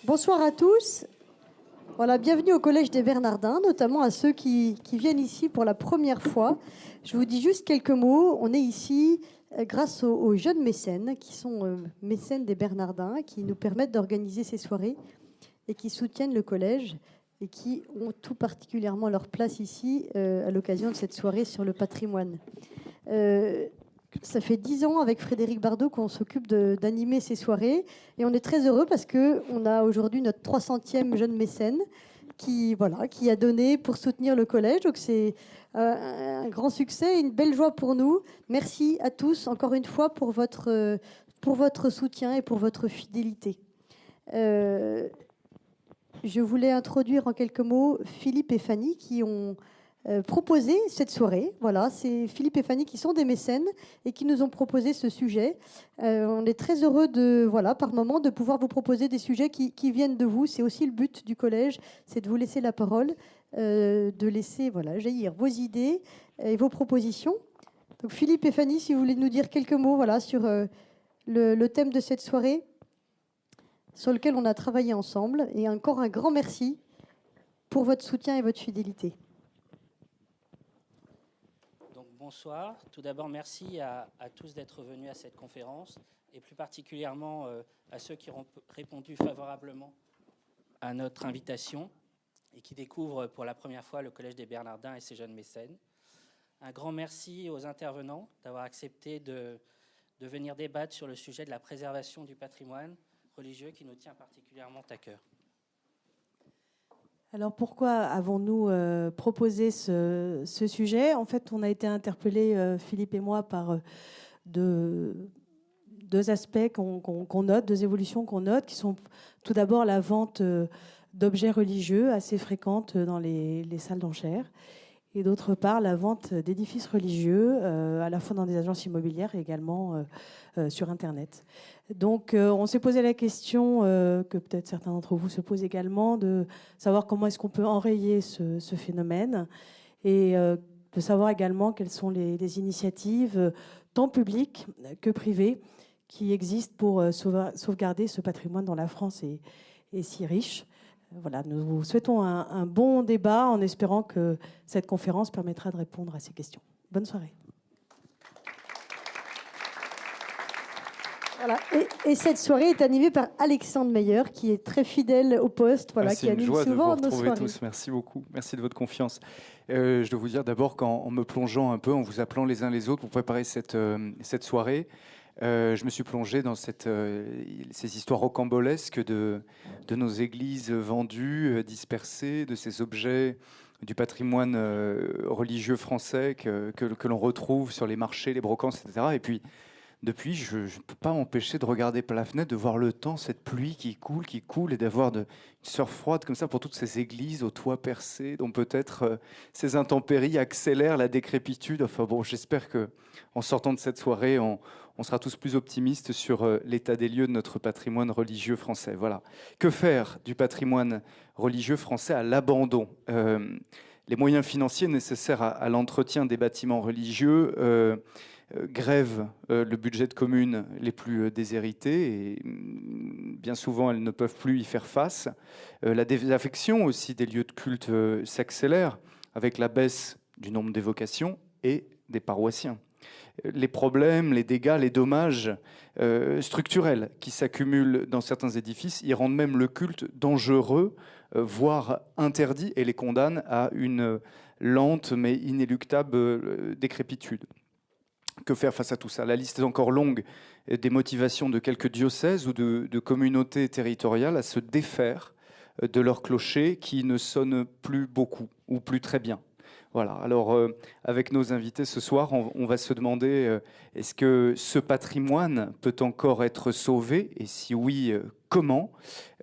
Bonsoir à tous. Voilà, bienvenue au Collège des Bernardins, notamment à ceux qui viennent ici pour la première fois. Je vous dis juste quelques mots. On est ici grâce aux jeunes mécènes qui sont mécènes des Bernardins, qui nous permettent d'organiser ces soirées et qui soutiennent le collège et qui ont tout particulièrement leur place ici à l'occasion de cette soirée sur le patrimoine. Ça fait 10 ans avec Frédéric Bardot qu'on s'occupe d'animer ces soirées et on est très heureux parce qu'on a aujourd'hui notre 300e jeune mécène qui a donné pour soutenir le collège. Donc c'est un grand succès, une belle joie pour nous. Merci à tous encore une fois pour votre soutien et pour votre fidélité. Je voulais introduire en quelques mots Philippe et Fanny qui ont proposé cette soirée. Voilà, c'est Philippe et Fanny qui sont des mécènes et qui nous ont proposé ce sujet. On est très heureux par moment de pouvoir vous proposer des sujets qui viennent de vous. C'est aussi le but du collège, c'est de vous laisser la parole, de laisser jaillir vos idées et vos propositions. Donc Philippe et Fanny, si vous voulez nous dire quelques mots sur le thème de cette soirée, sur lequel on a travaillé ensemble. Et encore un grand merci pour votre soutien et votre fidélité. Bonsoir. Tout d'abord, merci à tous d'être venus à cette conférence et plus particulièrement à ceux qui ont répondu favorablement à notre invitation et qui découvrent pour la première fois le Collège des Bernardins et ses jeunes mécènes. Un grand merci aux intervenants d'avoir accepté de venir débattre sur le sujet de la préservation du patrimoine religieux qui nous tient particulièrement à cœur. Alors pourquoi avons-nous proposé ce sujet ? En fait, on a été interpellés, Philippe et moi, par deux aspects qu'on note, deux évolutions qu'on note, qui sont tout d'abord la vente d'objets religieux assez fréquente dans les salles d'enchères, et d'autre part la vente d'édifices religieux, à la fois dans des agences immobilières et également sur Internet. Donc on s'est posé la question, que peut-être certains d'entre vous se posent également, de savoir comment est-ce qu'on peut enrayer ce phénomène et de savoir également quelles sont les initiatives, tant publiques que privées, qui existent pour sauvegarder ce patrimoine dont la France est si riche. Voilà, nous vous souhaitons un bon débat en espérant que cette conférence permettra de répondre à ces questions. Bonne soirée. Voilà. Et cette soirée est animée par Alexandre Meyer, qui est très fidèle au poste, qui anime souvent nos soirées. C'est une joie de vous retrouver tous. Merci beaucoup. Merci de votre confiance. Je dois vous dire d'abord qu'en me plongeant un peu, en vous appelant les uns les autres pour préparer cette soirée, je me suis plongé dans ces histoires rocambolesques de nos églises vendues, dispersées, de ces objets du patrimoine religieux français que l'on retrouve sur les marchés, les brocantes, etc. Et puis, depuis, je ne peux pas m'empêcher de regarder par la fenêtre, de voir le temps, cette pluie qui coule, et d'avoir une sueur froide comme ça pour toutes ces églises aux toits percés, dont peut-être ces intempéries accélèrent la décrépitude. Enfin bon, j'espère qu'en sortant de cette soirée, on sera tous plus optimistes sur l'état des lieux de notre patrimoine religieux français. Voilà. Que faire du patrimoine religieux français à l'abandon ? Les moyens financiers nécessaires à l'entretien des bâtiments religieux grèvent le budget de communes les plus déshéritées et bien souvent elles ne peuvent plus y faire face. La désaffection aussi des lieux de culte s'accélère avec la baisse du nombre d'évocations et des paroissiens. Les problèmes, les dégâts, les dommages structurels qui s'accumulent dans certains édifices y rendent même le culte dangereux, voire interdit, et les condamnent à une lente mais inéluctable décrépitude. Que faire face à tout ça ? La liste est encore longue des motivations de quelques diocèses ou de communautés territoriales à se défaire de leurs clochers qui ne sonnent plus beaucoup ou plus très bien. Voilà. Alors, avec nos invités ce soir, on va se demander est-ce que ce patrimoine peut encore être sauvé ? Et si oui, comment ?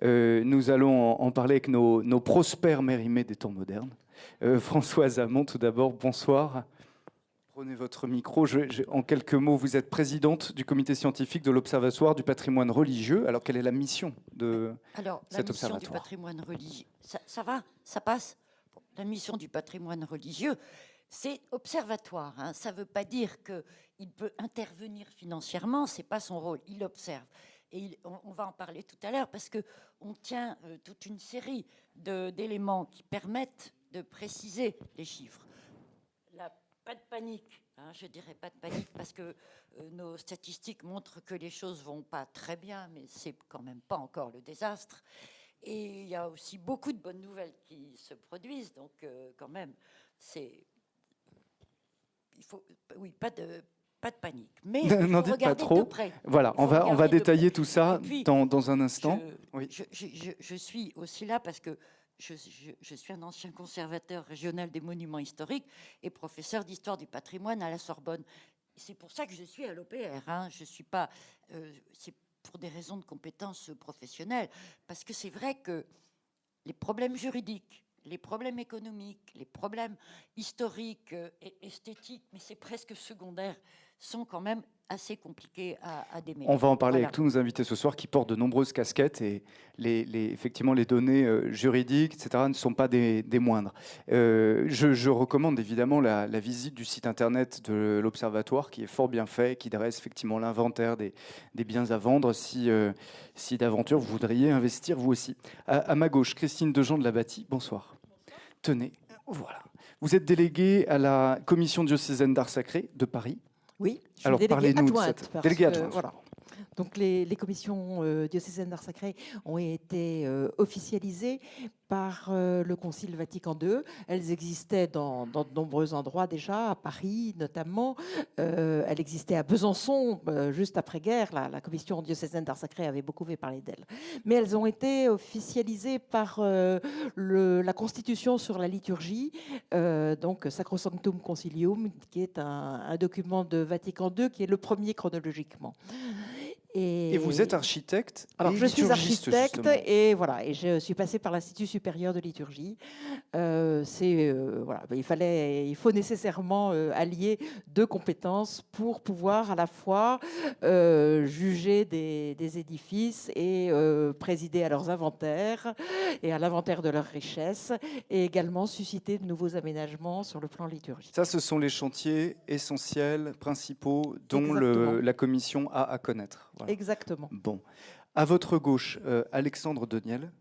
Nous allons en parler avec nos prospères mérimées des temps modernes. Françoise Hamon, tout d'abord, bonsoir. Prenez votre micro. En quelques mots, vous êtes présidente du comité scientifique de l'Observatoire du patrimoine religieux. Alors, quelle est la mission de cet observatoire ? La mission du patrimoine religieux, ça passe. La mission du patrimoine religieux, c'est observatoire. Ça ne veut pas dire qu'il peut intervenir financièrement, ce n'est pas son rôle, il observe. Et on va en parler tout à l'heure, parce qu'on tient toute une série d'éléments qui permettent de préciser les chiffres. Là, pas de panique, hein, je dirais pas de panique, parce que nos statistiques montrent que les choses vont pas très bien, mais c'est quand même pas encore le désastre. Et il y a aussi beaucoup de bonnes nouvelles qui se produisent, donc quand même, il faut, oui, pas de panique. Mais il N'en faut dites regarder pas trop. de près. Voilà, Il faut on va regarder de détailler près. tout ça Et puis, dans un instant. Oui. Je suis aussi là parce que je suis un ancien conservateur régional des monuments historiques et professeur d'histoire du patrimoine à la Sorbonne. C'est pour ça que je suis à l'OPR. Hein. Je suis pas. C'est pour des raisons de compétences professionnelles, parce que c'est vrai que les problèmes juridiques, les problèmes économiques, les problèmes historiques et esthétiques, mais c'est presque secondaire, sont quand même assez compliqués à démêler. On va en parler Voilà. avec tous nos invités ce soir qui portent de nombreuses casquettes et effectivement les données juridiques, etc. ne sont pas des moindres. Je recommande évidemment la visite du site internet de l'Observatoire qui est fort bien fait, qui dresse effectivement l'inventaire des biens à vendre si d'aventure vous voudriez investir vous aussi. À ma gauche, Christine Dejean de la Bâtie, bonsoir. Tenez, voilà. Vous êtes déléguée à la commission diocésaine d'art sacré de Paris. Oui, je suis Alors, déléguée parlez-nous de adjointe. cette parce déléguée que, adjointe. voilà. Donc les commissions diocésaines d'art sacré ont été officialisées par le Concile Vatican II. Elles existaient dans de nombreux endroits déjà, à Paris notamment. Elle existait à Besançon, juste après-guerre. La commission diocésaine d'art sacré avait beaucoup fait parler d'elle. Mais elles ont été officialisées par la Constitution sur la liturgie, donc Sacrosanctum Concilium, qui est un document de Vatican II, qui est le premier chronologiquement. Et vous êtes architecte. Alors, et je suis liturgiste, architecte justement. et voilà, et je suis passée par l'Institut supérieur de liturgie. Voilà, il faut nécessairement allier deux compétences pour pouvoir à la fois juger des édifices et présider à leurs inventaires et à l'inventaire de leurs richesses, et également susciter de nouveaux aménagements sur le plan liturgique. Ça, ce sont les chantiers essentiels, principaux, dont Exactement. la commission a à connaître. Voilà. Exactement. Bon. À votre gauche, Alexandre Doniel,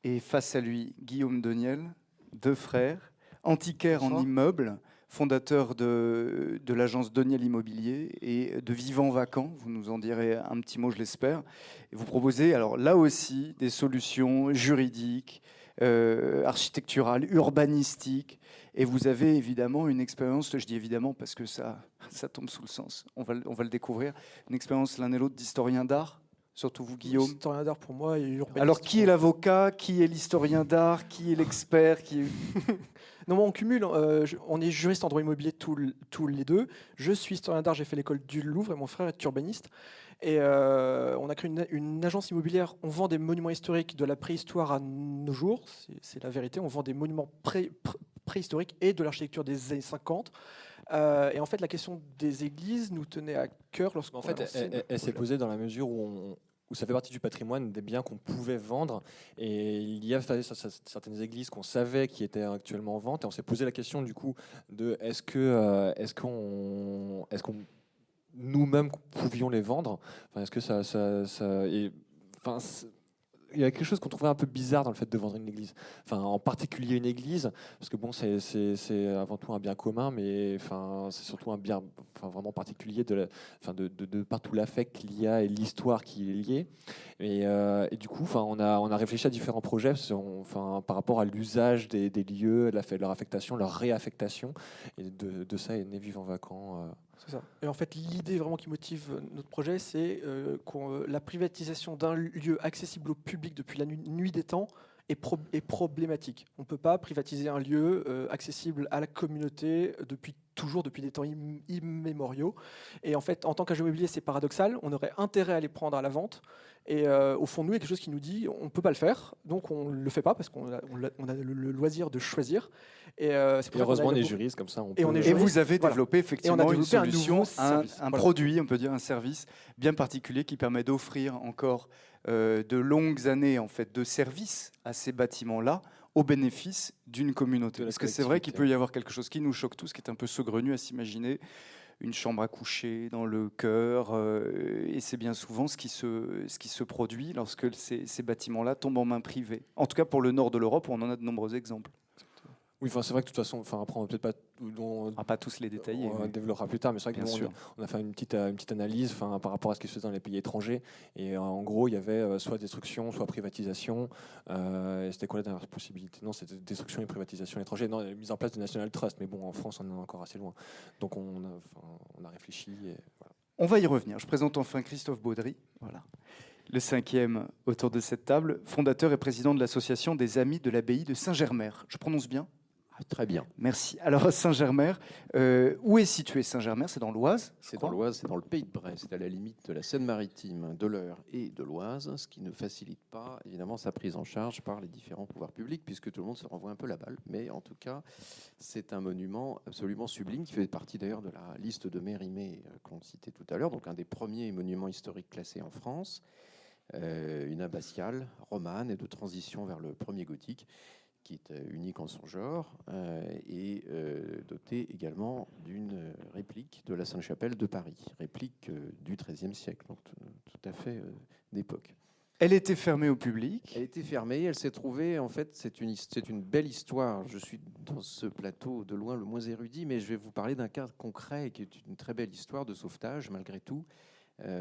et face à lui, Guillaume Doniel, deux frères, antiquaires Bonsoir. en immeuble, fondateurs de l'agence Doniel Immobilier et de Vivant Vacant. Vous nous en direz un petit mot, je l'espère. Et vous proposez, alors là aussi, des solutions juridiques, architecturales, urbanistiques. Et vous avez évidemment une expérience, je dis évidemment parce que ça tombe sous le sens, on va le découvrir, une expérience l'un et l'autre d'historien d'art, surtout vous Guillaume. Historien d'art pour moi et urbaniste. Alors qui est l'avocat, qui est l'historien d'art, qui est l'expert, qui est... Non, moi, on cumule. On est juriste en droit immobilier tous les deux. Je suis historien d'art, j'ai fait l'école du Louvre et mon frère est urbaniste. Et on a créé une agence immobilière. On vend des monuments historiques de la préhistoire à nos jours. C'est la vérité. On vend des monuments préhistoriques et de l'architecture des années 50. Et en fait, la question des églises nous tenait à cœur lorsqu'on En fait, elle s'est posée dans la mesure où ça fait partie du patrimoine, des biens qu'on pouvait vendre. Et il y a certaines églises qu'on savait qui étaient actuellement en vente. Et on s'est posé la question du coup de est-ce qu'on nous-mêmes pouvions les vendre. Enfin, est-ce que il y a quelque chose qu'on trouvait un peu bizarre dans le fait de vendre une église. Enfin, en particulier une église, parce que bon, c'est avant tout un bien commun, mais enfin, c'est surtout un bien vraiment particulier de par tout l'affect qu'il y a et l'histoire qui est liée. Et du coup, on a réfléchi à différents projets par rapport à l'usage des lieux, leur affectation, leur réaffectation. Et de ça est né Vivant Vacant. C'est ça. Et en fait, l'idée vraiment qui motive notre projet, c'est la privatisation d'un lieu accessible au public depuis la nuit des temps est problématique. On ne peut pas privatiser un lieu accessible à la communauté depuis des temps immémoriaux. Et en fait, en tant qu'agent immobilier, c'est paradoxal. On aurait intérêt à les prendre à la vente. Et au fond de nous, il y a quelque chose qui nous dit on ne peut pas le faire, donc on ne le fait pas parce qu'on a le loisir de choisir. Et heureusement, on est juriste, comme ça. Et vous avez développé effectivement une solution, un service. produit, on peut dire un service bien particulier qui permet d'offrir encore de longues années en fait, de service à ces bâtiments-là au bénéfice d'une communauté. De la Parce que c'est vrai qu'il collectivité. peut y avoir quelque chose qui nous choque tous, qui est un peu saugrenu à s'imaginer, une chambre à coucher dans le cœur, et c'est bien souvent ce qui se produit lorsque ces bâtiments-là tombent en main privée. En tout cas pour le nord de l'Europe, où on en a de nombreux exemples. Oui, enfin, c'est vrai que de toute façon, enfin, après, on va peut-être pas. On va pas tous les détailler. On mais- développera plus tard, mais c'est vrai que Bien nous, sûr. on a fait une petite analyse par rapport à ce qui se faisait dans les pays étrangers. Et en gros, il y avait soit destruction, soit privatisation. Et c'était quoi la dernière possibilité? Non, c'était destruction et privatisation à l'étranger. Non, il y a la mise en place de National Trust, mais bon, en France, on en est encore assez loin. Donc on a réfléchi. Et voilà. On va y revenir. Je présente enfin Christophe Baudry, voilà, le 5e autour de cette table, fondateur et président de l'association des Amis de l'Abbaye de Saint-Germer. Je prononce bien? Très bien. Merci. Alors, Saint-Germer, où est situé Saint-Germer? C'est dans l'Oise? C'est dans l'Oise, c'est dans le Pays de Brest, c'est à la limite de la Seine-Maritime, de l'Eure et de l'Oise, ce qui ne facilite pas évidemment sa prise en charge par les différents pouvoirs publics, puisque tout le monde se renvoie un peu la balle. Mais en tout cas, c'est un monument absolument sublime qui fait partie d'ailleurs de la liste de Mérimée qu'on citait tout à l'heure, donc un des premiers monuments historiques classés en France, une abbatiale romane et de transition vers le premier gothique, qui est unique en son genre, et doté également d'une réplique de la Sainte-Chapelle de Paris, réplique du XIIIe siècle, donc tout à fait d'époque. Elle était fermée au public. Elle était fermée, elle s'est trouvée, en fait, c'est une belle histoire. Je suis dans ce plateau de loin le moins érudit, mais je vais vous parler d'un cas concret qui est une très belle histoire de sauvetage, malgré tout,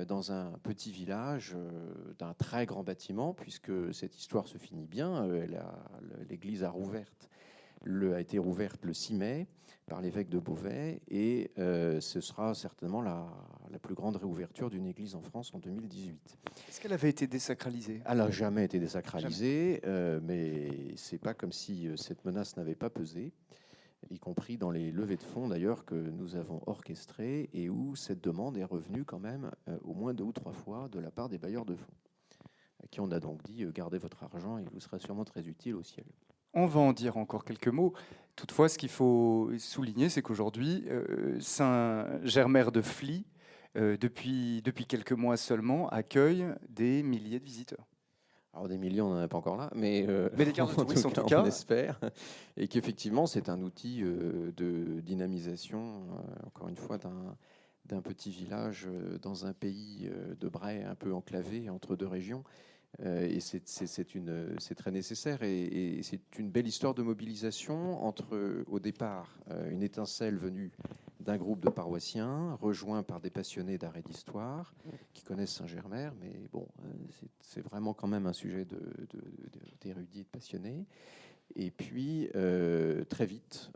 dans un petit village d'un très grand bâtiment, puisque cette histoire se finit bien. L'église a été rouverte le 6 mai par l'évêque de Beauvais, et ce sera certainement la plus grande réouverture d'une église en France en 2018. Est-ce qu'elle avait été désacralisée? Elle n'a jamais été désacralisée, mais c'est pas comme si cette menace n'avait pas pesé, y compris dans les levées de fonds d'ailleurs que nous avons orchestrées, et où cette demande est revenue quand même au moins 2 ou 3 fois de la part des bailleurs de fonds, à qui on a donc dit gardez votre argent, il vous sera sûrement très utile au ciel. On va en dire encore quelques mots. Toutefois, ce qu'il faut souligner, c'est qu'aujourd'hui, Saint-Germer de Fly, depuis quelques mois seulement, accueille des milliers de visiteurs. Alors des millions, on n'en a pas encore là, mais des cartes de touristes, en tout cas. on espère, et qu'effectivement c'est un outil de dynamisation, encore une fois, d'un petit village dans un pays de Bray un peu enclavé entre 2 régions. Et c'est très nécessaire, et c'est une belle histoire de mobilisation entre, au départ, une étincelle venue d'un groupe de paroissiens, rejoint par des passionnés d'art et d'histoire, qui connaissent Saint-Germer, mais bon, c'est vraiment quand même un sujet d'érudits et de passionnés. Et puis, très vite,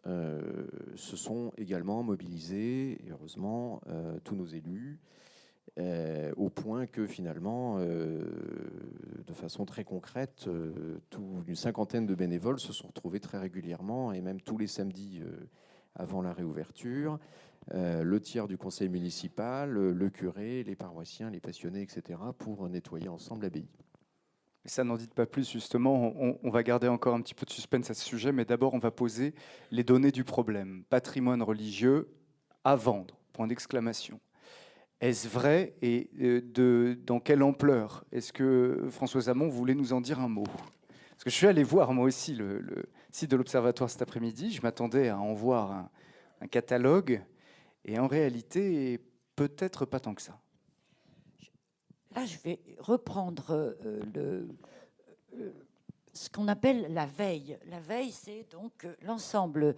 se sont également mobilisés, et heureusement, tous nos élus, au point que finalement, de façon très concrète, une cinquantaine de bénévoles se sont retrouvés très régulièrement, et même tous les samedis avant la réouverture, le tiers du conseil municipal, le curé, les paroissiens, les passionnés, etc., pour nettoyer ensemble l'abbaye. Mais ça, n'en dites pas plus, justement. On va garder encore un petit peu de suspense à ce sujet, mais d'abord, on va poser les données du problème. Patrimoine religieux à vendre, point d'exclamation. Est-ce vrai, et dans quelle ampleur? Est-ce que Françoise Hamon voulait nous en dire un mot? Parce que je suis allé voir moi aussi le site de l'Observatoire cet après-midi. Je m'attendais à en voir un catalogue, et en réalité, peut-être pas tant que ça. Là, je vais reprendre ce qu'on appelle la veille. La veille, c'est donc l'ensemble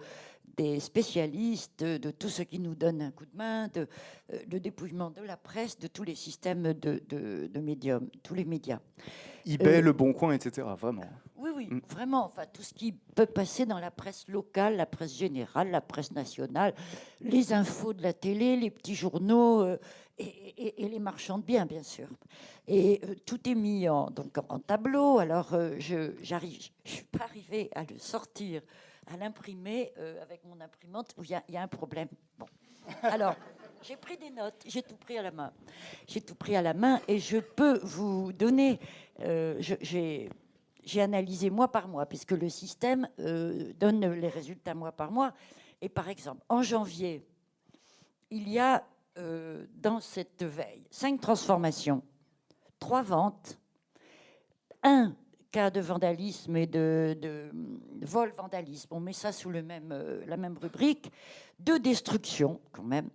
des spécialistes, de tout ce qui nous donne un coup de main, le dépouillement de la presse, de tous les systèmes de médiums, tous les médias. eBay, Le Bon Coin, etc. Vraiment. Oui, vraiment. Enfin, tout ce qui peut passer dans la presse locale, la presse générale, la presse nationale, les infos de la télé, les petits journaux et les marchands de biens, bien sûr. Et tout est mis donc en tableau. Alors, je suis pas arrivée à le sortir, à l'imprimer avec mon imprimante où il y a un problème. Bon, alors. J'ai pris des notes, j'ai tout pris à la main. J'ai tout pris à la main, et je peux vous donner... j'ai analysé mois par mois, puisque le système donne les résultats mois par mois. Et par exemple, en janvier, il y a dans cette veille 5 transformations, 3 ventes, 1 cas de vandalisme et de vol-vandalisme. On met ça sous la même rubrique. 2 destructions, quand même,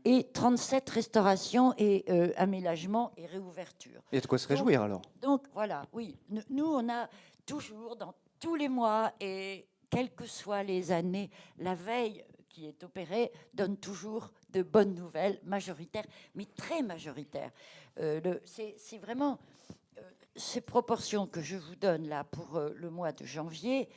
et 37 restaurations et aménagements et réouvertures. Il y a de quoi se réjouir alors. Donc voilà, oui. Nous, on a toujours, dans tous les mois, et quelles que soient les années, la veille qui est opérée donne toujours de bonnes nouvelles, majoritaires, mais très majoritaires. C'est vraiment ces proportions que je vous donne là pour le mois de janvier.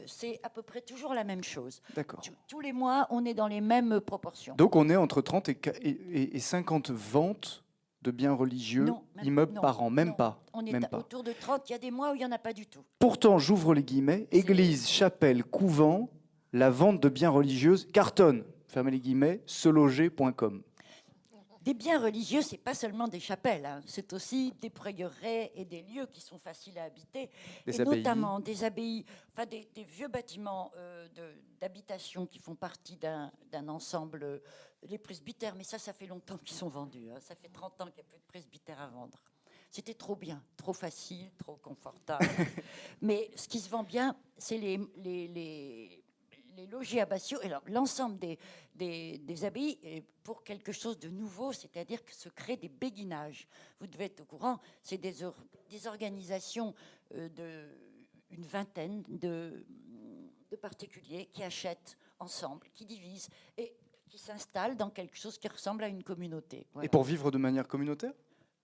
C'est à peu près toujours la même chose. D'accord. Tous les mois, on est dans les mêmes proportions. Donc on est entre 30 et 50 ventes de biens religieux, immeubles par an, même pas. On est même pas. autour de 30, il y a des mois où il n'y en a pas du tout. Pourtant, j'ouvre les guillemets, église, chapelle, couvent, la vente de biens religieux cartonne, fermez les guillemets, seloger.com. Des biens religieux, c'est pas seulement des chapelles, hein. C'est aussi des prieurés et des lieux qui sont faciles à habiter, Des et abbayes. notamment des abbayes, enfin des vieux bâtiments d'habitation qui font partie d'un ensemble, les presbytères, mais ça fait longtemps qu'ils sont vendus, hein. Ça fait 30 ans qu'il n'y a plus de presbytères à vendre. C'était trop bien, trop facile, trop confortable. Mais ce qui se vend bien, c'est les logis abbatiaux, et l'ensemble des abbayes pour quelque chose de nouveau, c'est-à-dire que se créent des béguinages. Vous devez être au courant, c'est des organisations une vingtaine de particuliers qui achètent ensemble, qui divisent et qui s'installent dans quelque chose qui ressemble à une communauté. Voilà. Et pour vivre de manière communautaire ?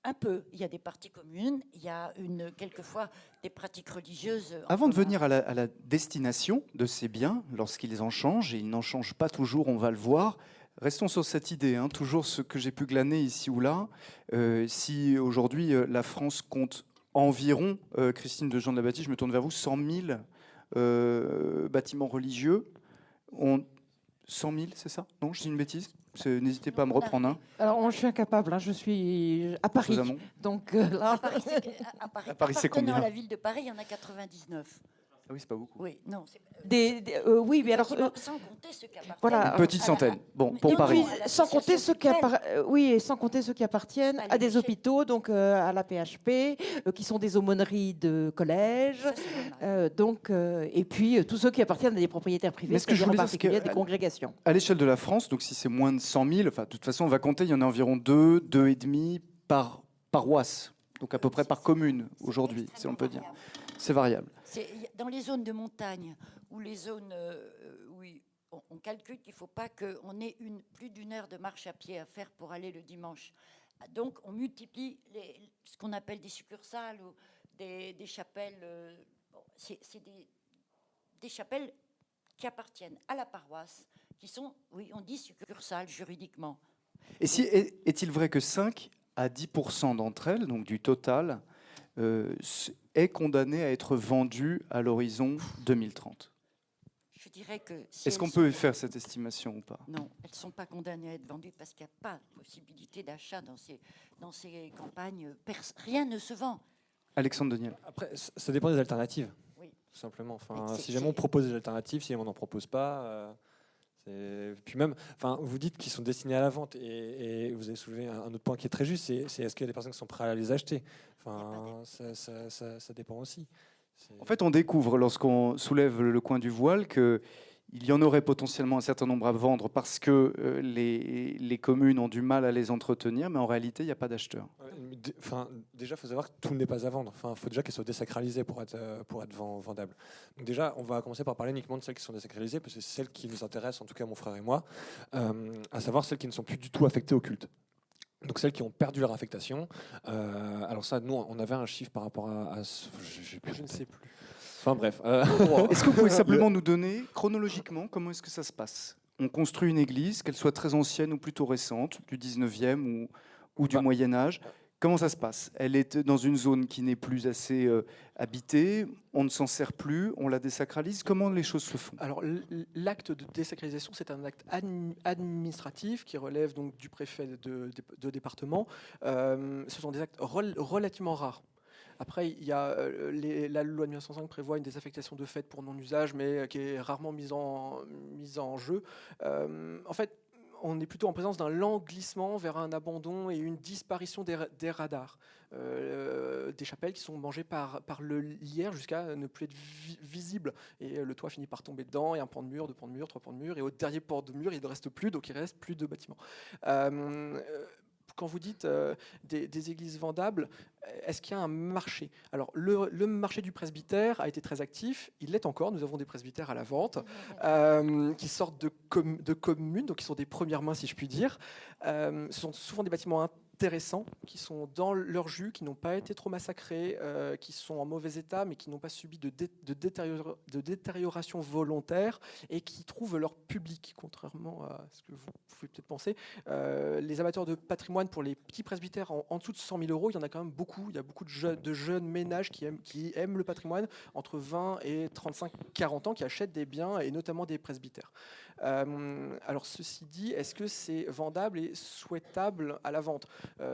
Un peu. Il y a des parties communes, il y a quelquefois des pratiques religieuses. Avant de venir à la destination de ces biens, lorsqu'ils en changent, et ils n'en changent pas toujours, on va le voir, restons sur cette idée, hein, toujours ce que j'ai pu glaner ici ou là. Si aujourd'hui la France compte environ, Christine de Jean de la Bâtie, je me tourne vers vous, 100 000 bâtiments religieux. 100 000, c'est ça? Non, je dis une bêtise? N'hésitez pas à me reprendre un. Alors, je suis incapable, hein, je suis à Paris. Donc là, À Paris, c'est combien? À la ville de Paris, il y en a 99. Ah oui, c'est pas beaucoup. Oui, non. oui, mais alors. Sans compter ceux qui appartiennent. Voilà, une petite centaine. Bon, pour non, Paris. Sans compter ceux qui appartiennent à des hôpitaux, donc à la PHP, qui sont des aumôneries de collèges, et puis tous ceux qui appartiennent à des propriétaires privés, c'est-à-dire en particulier à des congrégations. À l'échelle de la France, donc si c'est moins de 100 000, enfin, de toute façon, on va compter, il y en a environ 2,5 par paroisse, donc à peu près par commune aujourd'hui, si on peut dire. C'est variable. Dans les zones de montagne ou les zones où on calcule qu'il ne faut pas qu'on ait plus d'1 heure de marche à pied à faire pour aller le dimanche. Donc on multiplie ce qu'on appelle des succursales ou des chapelles. C'est des chapelles qui appartiennent à la paroisse, qui sont, oui, on dit succursales juridiquement. Et est-il vrai que 5 à 10% d'entre elles, donc du total, est condamné à être vendu à l'horizon 2030? Je dirais que... Est-ce qu'on peut faire cette estimation ou pas? Non, elles ne sont pas condamnées à être vendues parce qu'il n'y a pas de possibilité d'achat dans ces campagnes. Rien ne se vend. Alexandre Deniel. Après, ça dépend des alternatives, oui. tout simplement. Enfin, si jamais on propose des alternatives, si on n'en propose pas... Puis même, enfin, vous dites qu'ils sont destinés à la vente et vous avez soulevé un autre point qui est très juste, c'est est-ce qu'il y a des personnes qui sont prêtes à les acheter? Enfin, ça dépend aussi. En fait, on découvre lorsqu'on soulève le coin du voile qu'il y en aurait potentiellement un certain nombre à vendre parce que les communes ont du mal à les entretenir, mais en réalité, il n'y a pas d'acheteurs. Enfin, déjà, il faut savoir que tout n'est pas à vendre. Enfin, il faut déjà qu'elles soient désacralisées pour être vendables. Donc déjà, on va commencer par parler uniquement de celles qui sont désacralisées, parce que c'est celles qui nous intéressent, en tout cas mon frère et moi, à savoir celles qui ne sont plus du tout affectées au culte. Donc celles qui ont perdu leur affectation. Alors ça, nous, on avait un chiffre par rapport à je ne sais plus. Enfin bref. Est-ce que vous pouvez simplement nous donner, chronologiquement, comment est-ce que ça se passe? On construit une église, qu'elle soit très ancienne ou plutôt récente, du 19e ou du Moyen-Âge. Comment ça se passe? Elle est dans une zone qui n'est plus assez habitée, on ne s'en sert plus, on la désacralise. Comment les choses se font? Alors, l'acte de désacralisation, c'est un acte administratif qui relève donc du préfet de département. Ce sont des actes relativement rares. Après, il y a la loi de 1905 prévoit une désaffectation de fait pour non-usage, mais qui est rarement mise en jeu. En fait, on est plutôt en présence d'un lent glissement vers un abandon et une disparition des radars. Des chapelles qui sont mangées par le lierre jusqu'à ne plus être visibles. Et le toit finit par tomber dedans, et un pan de mur, 2 pans de mur, 3 pans de mur, et au dernier pan de mur, il ne reste plus, donc il reste plus de bâtiments. Quand vous dites des églises vendables, est-ce qu'il y a un marché? Alors, le marché du presbytère a été très actif, il l'est encore, nous avons des presbytères à la vente qui sortent de communes, donc qui sont des premières mains, si je puis dire. Ce sont souvent des bâtiments intéressants, qui sont dans leur jus, qui n'ont pas été trop massacrés, qui sont en mauvais état, mais qui n'ont pas subi de détérioration volontaire et qui trouvent leur public, contrairement à ce que vous pouvez peut-être penser. Les amateurs de patrimoine, pour les petits presbytères en dessous de 100 000 euros, il y en a quand même beaucoup. Il y a beaucoup de jeunes ménages qui aiment le patrimoine, entre 20 et 35-40 ans, qui achètent des biens, et notamment des presbytères. Alors, ceci dit, est-ce que c'est vendable et souhaitable à la vente?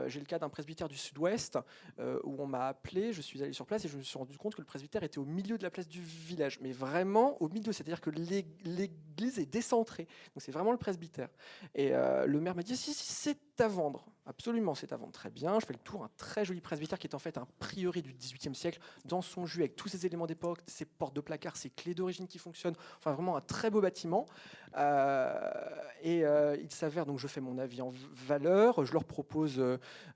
J'ai le cas d'un presbytère du Sud-Ouest où on m'a appelé, je suis allé sur place et je me suis rendu compte que le presbytère était au milieu de la place du village, mais vraiment au milieu, c'est-à-dire que l'église est décentrée, donc c'est vraiment le presbytère. Et le maire m'a dit si c'est à vendre, absolument c'est à vendre, très bien. Je fais le tour, un très joli presbytère qui est en fait un prieuré du XVIIIe siècle, dans son jus, avec tous ses éléments d'époque, ses portes de placard, ses clés d'origine qui fonctionnent, enfin vraiment un très beau bâtiment. Il s'avère, donc je fais mon avis en valeur, je leur propose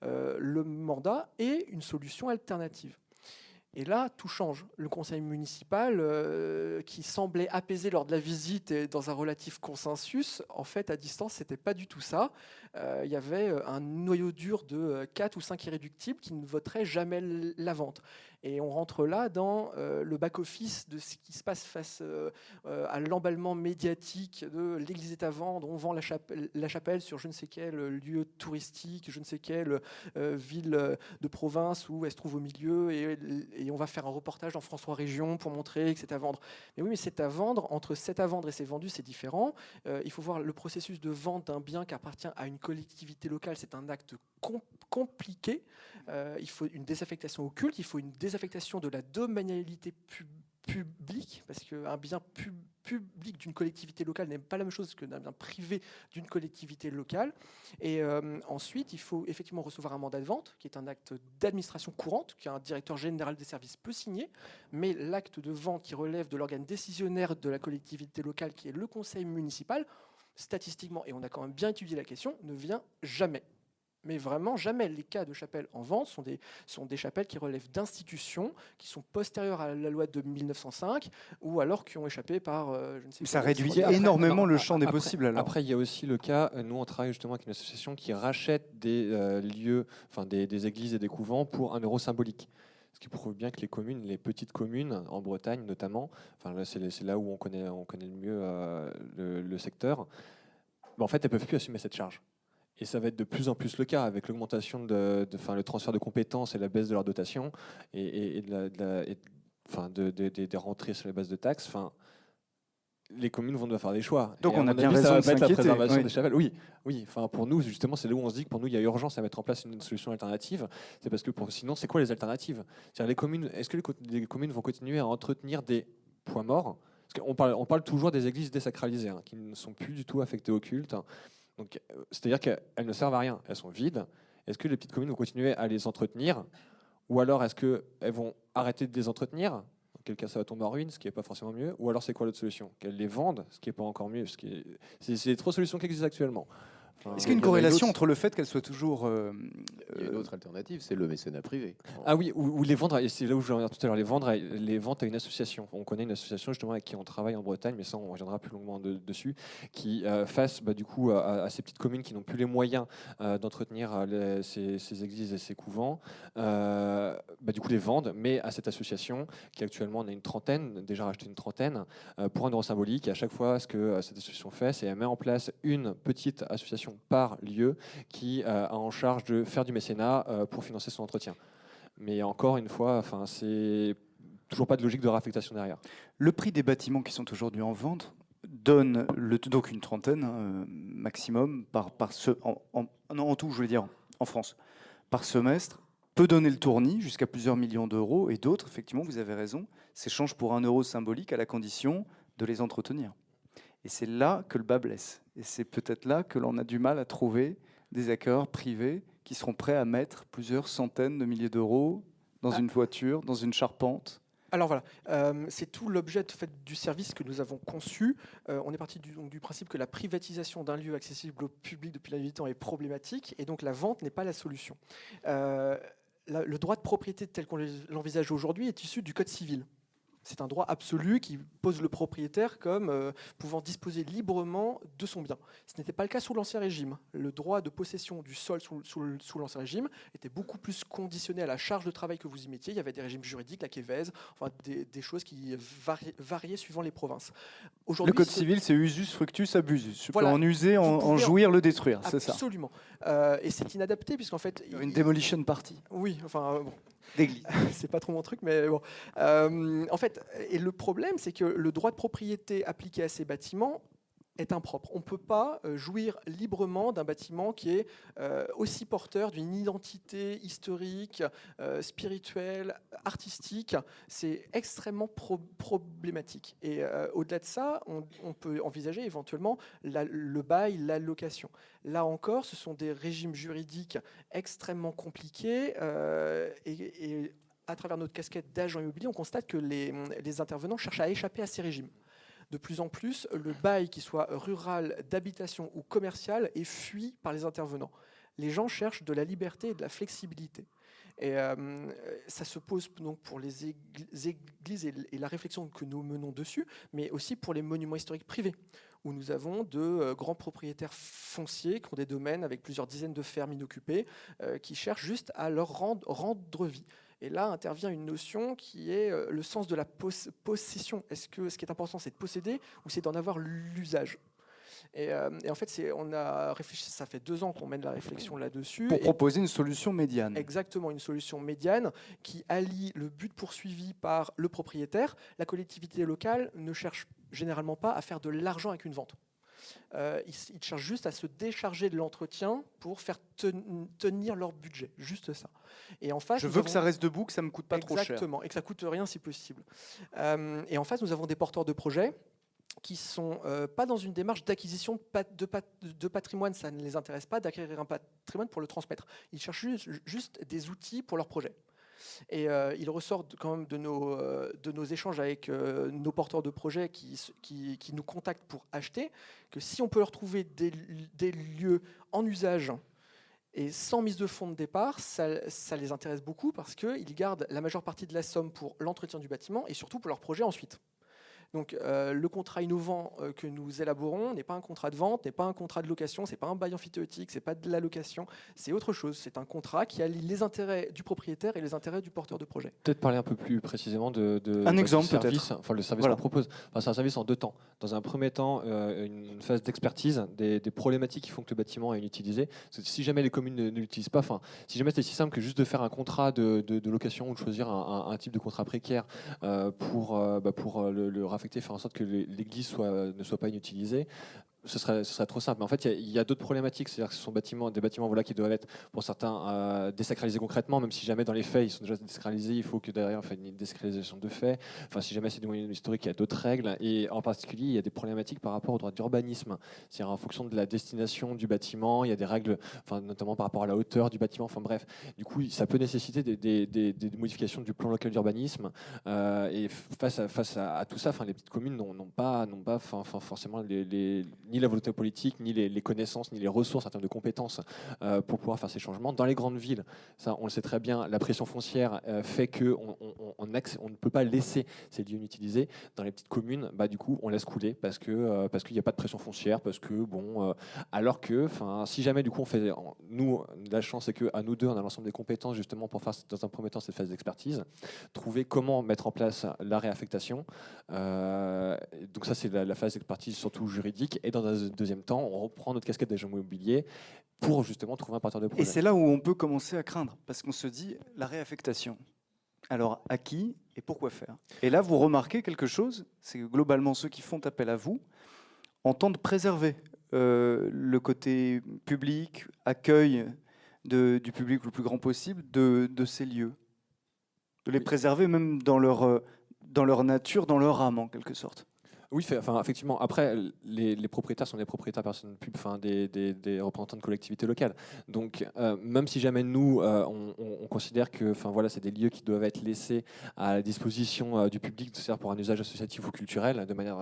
le mandat et une solution alternative. Et là, tout change. Le conseil municipal, qui semblait apaisé lors de la visite et dans un relatif consensus, en fait, à distance, c'était pas du tout ça. Il y avait un noyau dur de 4 ou 5 irréductibles qui ne voteraient jamais la vente. Et on rentre là dans le back-office de ce qui se passe face à l'emballement médiatique de l'église est à vendre, on vend la chapelle sur je ne sais quel lieu touristique, je ne sais quelle ville de province où elle se trouve au milieu, et on va faire un reportage dans France 3 Régions pour montrer que c'est à vendre. Mais oui, mais c'est à vendre, entre c'est à vendre et c'est vendu, c'est différent. Il faut voir le processus de vente d'un bien qui appartient à une collectivité locale, c'est un acte compliqué. Il faut une désaffectation au culte, il faut une désaffectation de la domanialité publique, parce qu'un bien public d'une collectivité locale n'est pas la même chose qu'un bien privé d'une collectivité locale. Et ensuite, il faut effectivement recevoir un mandat de vente, qui est un acte d'administration courante, qu'un directeur général des services peut signer, mais l'acte de vente qui relève de l'organe décisionnaire de la collectivité locale, qui est le conseil municipal, statistiquement, et on a quand même bien étudié la question, ne vient jamais. Mais vraiment jamais. Les cas de chapelles en vente sont des chapelles qui relèvent d'institutions qui sont postérieures à la loi de 1905 ou alors qui ont échappé par, je ne sais pas. Ça réduit énormément le champ des possibles. Alors. Après, il y a aussi le cas, nous on travaille justement avec une association qui rachète des lieux, enfin des églises et des couvents pour 1 euro symbolique. Ce qui prouve bien que les communes, les petites communes, en Bretagne notamment, enfin là, c'est là où on connaît le mieux le secteur, en fait elles ne peuvent plus assumer cette charge. Et ça va être de plus en plus le cas avec l'augmentation le transfert de compétences et la baisse de leur dotation et des rentrées sur les bases de taxes. Les communes vont devoir faire des choix. Donc et on a bien raison de s'inquiéter. La préservation des chapelles. Oui. Pour nous, justement, c'est là où on se dit que pour nous, il y a urgence à mettre en place une solution alternative. C'est parce que sinon, c'est quoi les alternatives? Est-ce que les communes vont continuer à entretenir des points morts? Parce qu'on parle toujours des églises désacralisées, qui ne sont plus du tout affectées au culte. Donc, c'est-à-dire qu'elles ne servent à rien, elles sont vides. Est-ce que les petites communes vont continuer à les entretenir, ou alors est-ce qu'elles vont arrêter de les entretenir, dans quel cas ça va tomber en ruine, ce qui n'est pas forcément mieux, ou alors c'est quoi l'autre solution? Qu'elles les vendent, ce qui n'est pas encore mieux. C'est les 3 solutions qui existent actuellement. Est-ce qu'il y a une corrélation entre le fait qu'elle soit toujours... Il y a une autre alternative, c'est le mécénat privé. Ah oui, ou les vendre, et c'est là où je vais en revenir tout à l'heure, les ventes à une association. On connaît une association justement avec qui on travaille en Bretagne, mais ça on reviendra plus longuement dessus, qui face du coup à ces petites communes qui n'ont plus les moyens d'entretenir ces églises et ces couvents, du coup les vendent, mais à cette association qui actuellement on a une trentaine, déjà racheté une trentaine, pour 1 euro symbolique. Et à chaque fois, ce que cette association fait, c'est qu'elle met en place une petite association par lieu qui a en charge de faire du mécénat pour financer son entretien. Mais encore une fois, c'est toujours pas de logique de réaffectation derrière. Le prix des bâtiments qui sont aujourd'hui en vente donne donc une trentaine maximum en tout, je veux dire, en France, par semestre, peut donner le tournis jusqu'à plusieurs millions d'euros, et d'autres, effectivement, vous avez raison, s'échangent pour 1 euro symbolique à la condition de les entretenir. Et c'est là que le bas blesse. Et c'est peut-être là que l'on a du mal à trouver des acquéreurs privés qui seront prêts à mettre plusieurs centaines de milliers d'euros dans une voiture, dans une charpente. Alors voilà, c'est tout l'objet du service que nous avons conçu. On est parti du principe que la privatisation d'un lieu accessible au public depuis la nuit des temps est problématique, et donc la vente n'est pas la solution. Le droit de propriété tel qu'on l'envisage aujourd'hui est issu du Code civil. C'est un droit absolu qui pose le propriétaire comme pouvant disposer librement de son bien. Ce n'était pas le cas sous l'Ancien Régime. Le droit de possession du sol sous l'Ancien Régime était beaucoup plus conditionné à la charge de travail que vous y mettiez. Il y avait des régimes juridiques, la Quévèze, enfin des choses qui variaient suivant les provinces. Le Code civil, c'est usus fructus abusus. Je Voilà. peux en user, en jouir, le détruire, c'est ça. Absolument. Et c'est inadapté puisqu'en fait... Une demolition party. Oui, enfin... bon. D'église. C'est pas trop mon truc, mais bon. En fait, et le problème, c'est que le droit de propriété appliqué à ces bâtiments est impropre. On ne peut pas jouir librement d'un bâtiment qui est aussi porteur d'une identité historique, spirituelle, artistique. C'est extrêmement problématique. Et au-delà de ça, on peut envisager éventuellement le bail, la location. Là encore, ce sont des régimes juridiques extrêmement compliqués et à travers notre casquette d'agent immobilier, on constate que les intervenants cherchent à échapper à ces régimes. De plus en plus, le bail, qu'il soit rural, d'habitation ou commercial, est fui par les intervenants. Les gens cherchent de la liberté et de la flexibilité. Et ça se pose donc pour les églises et la réflexion que nous menons dessus, mais aussi pour les monuments historiques privés, où nous avons de grands propriétaires fonciers qui ont des domaines avec plusieurs dizaines de fermes inoccupées, qui cherchent juste à leur rendre vie. Et là intervient une notion qui est le sens de la possession. Est-ce que ce qui est important, c'est de posséder ou c'est d'en avoir l'usage ? Et en fait, on a réfléchi, ça fait 2 ans qu'on mène la réflexion là-dessus. Pour proposer une solution médiane. Exactement, une solution médiane qui allie le but poursuivi par le propriétaire. La collectivité locale ne cherche généralement pas à faire de l'argent avec une vente. Ils cherchent juste à se décharger de l'entretien pour faire tenir leur budget, juste ça. Et en face, je veux que ça reste debout, que ça ne me coûte pas trop cher. Exactement, et que ça ne coûte rien si possible. Et en face, nous avons des porteurs de projets qui ne sont pas dans une démarche d'acquisition de patrimoine. Ça ne les intéresse pas d'acquérir un patrimoine pour le transmettre. Ils cherchent juste des outils pour leur projet. Et il ressort quand même de nos échanges avec nos porteurs de projets qui nous contactent pour acheter, que si on peut leur trouver des lieux en usage et sans mise de fonds de départ, ça les intéresse beaucoup parce qu'ils gardent la majeure partie de la somme pour l'entretien du bâtiment et surtout pour leur projet ensuite. Donc le contrat innovant que nous élaborons n'est pas un contrat de vente, n'est pas un contrat de location, c'est pas un bail emphytéotique, c'est pas de la location, c'est autre chose. C'est un contrat qui allie les intérêts du propriétaire et les intérêts du porteur de projet. Peut-être parler un peu plus précisément un exemple, du service, peut-être. enfin le service Voilà. qu'on propose. Enfin, c'est un service en 2 temps. Dans un premier temps, une phase d'expertise des problématiques qui font que le bâtiment est inutilisé. Si jamais les communes ne l'utilisent pas, enfin, si jamais c'est si simple que juste de faire un contrat de location ou de choisir un type de contrat précaire pour le affecter, faire en sorte que l'église ne soit pas inutilisée, ce serait trop simple. Mais en fait, il y a d'autres problématiques. C'est-à-dire que ce sont des bâtiments voilà, qui doivent être, pour certains, désacralisés concrètement, même si jamais dans les faits, ils sont déjà désacralisés, il faut que derrière, on fasse une désacralisation de fait. Enfin, si jamais c'est des monuments historiques, il y a d'autres règles. Et en particulier, il y a des problématiques par rapport au droit d'urbanisme. C'est-à-dire en fonction de la destination du bâtiment, il y a des règles, enfin, notamment par rapport à la hauteur du bâtiment. Enfin bref, du coup, ça peut nécessiter des modifications du plan local d'urbanisme. Et face à tout ça, enfin, les petites communes n'ont pas forcément ni la volonté politique, ni les connaissances, ni les ressources en termes de compétences pour pouvoir faire ces changements. Dans les grandes villes, ça, on le sait très bien, la pression foncière fait qu'on ne peut pas laisser ces lieux inutilisés. Dans les petites communes, du coup, on laisse couler parce qu'il n'y a pas de pression foncière, parce que alors que, si jamais du coup on fait, nous, la chance c'est qu'à nous deux, on a l'ensemble des compétences justement pour faire dans un premier temps cette phase d'expertise, trouver comment mettre en place la réaffectation. Donc ça, c'est la phase d'expertise surtout juridique. Et dans un deuxième temps, on reprend notre casquette d'agent immobilier pour justement trouver un partenaire de projet. Et c'est là où on peut commencer à craindre, parce qu'on se dit, la réaffectation, alors à qui et pourquoi faire ? Et là, vous remarquez quelque chose, c'est que globalement, ceux qui font appel à vous entendent préserver le côté public, accueil du public le plus grand possible de ces lieux. De les préserver même dans leur nature, dans leur âme, en quelque sorte. Oui, effectivement. Après, les propriétaires sont des propriétaires personnes publiques, des représentants de collectivités locales. Donc, même si jamais nous, on considère que, voilà, c'est des lieux qui doivent être laissés à la disposition du public, c'est-à-dire pour un usage associatif ou culturel, de manière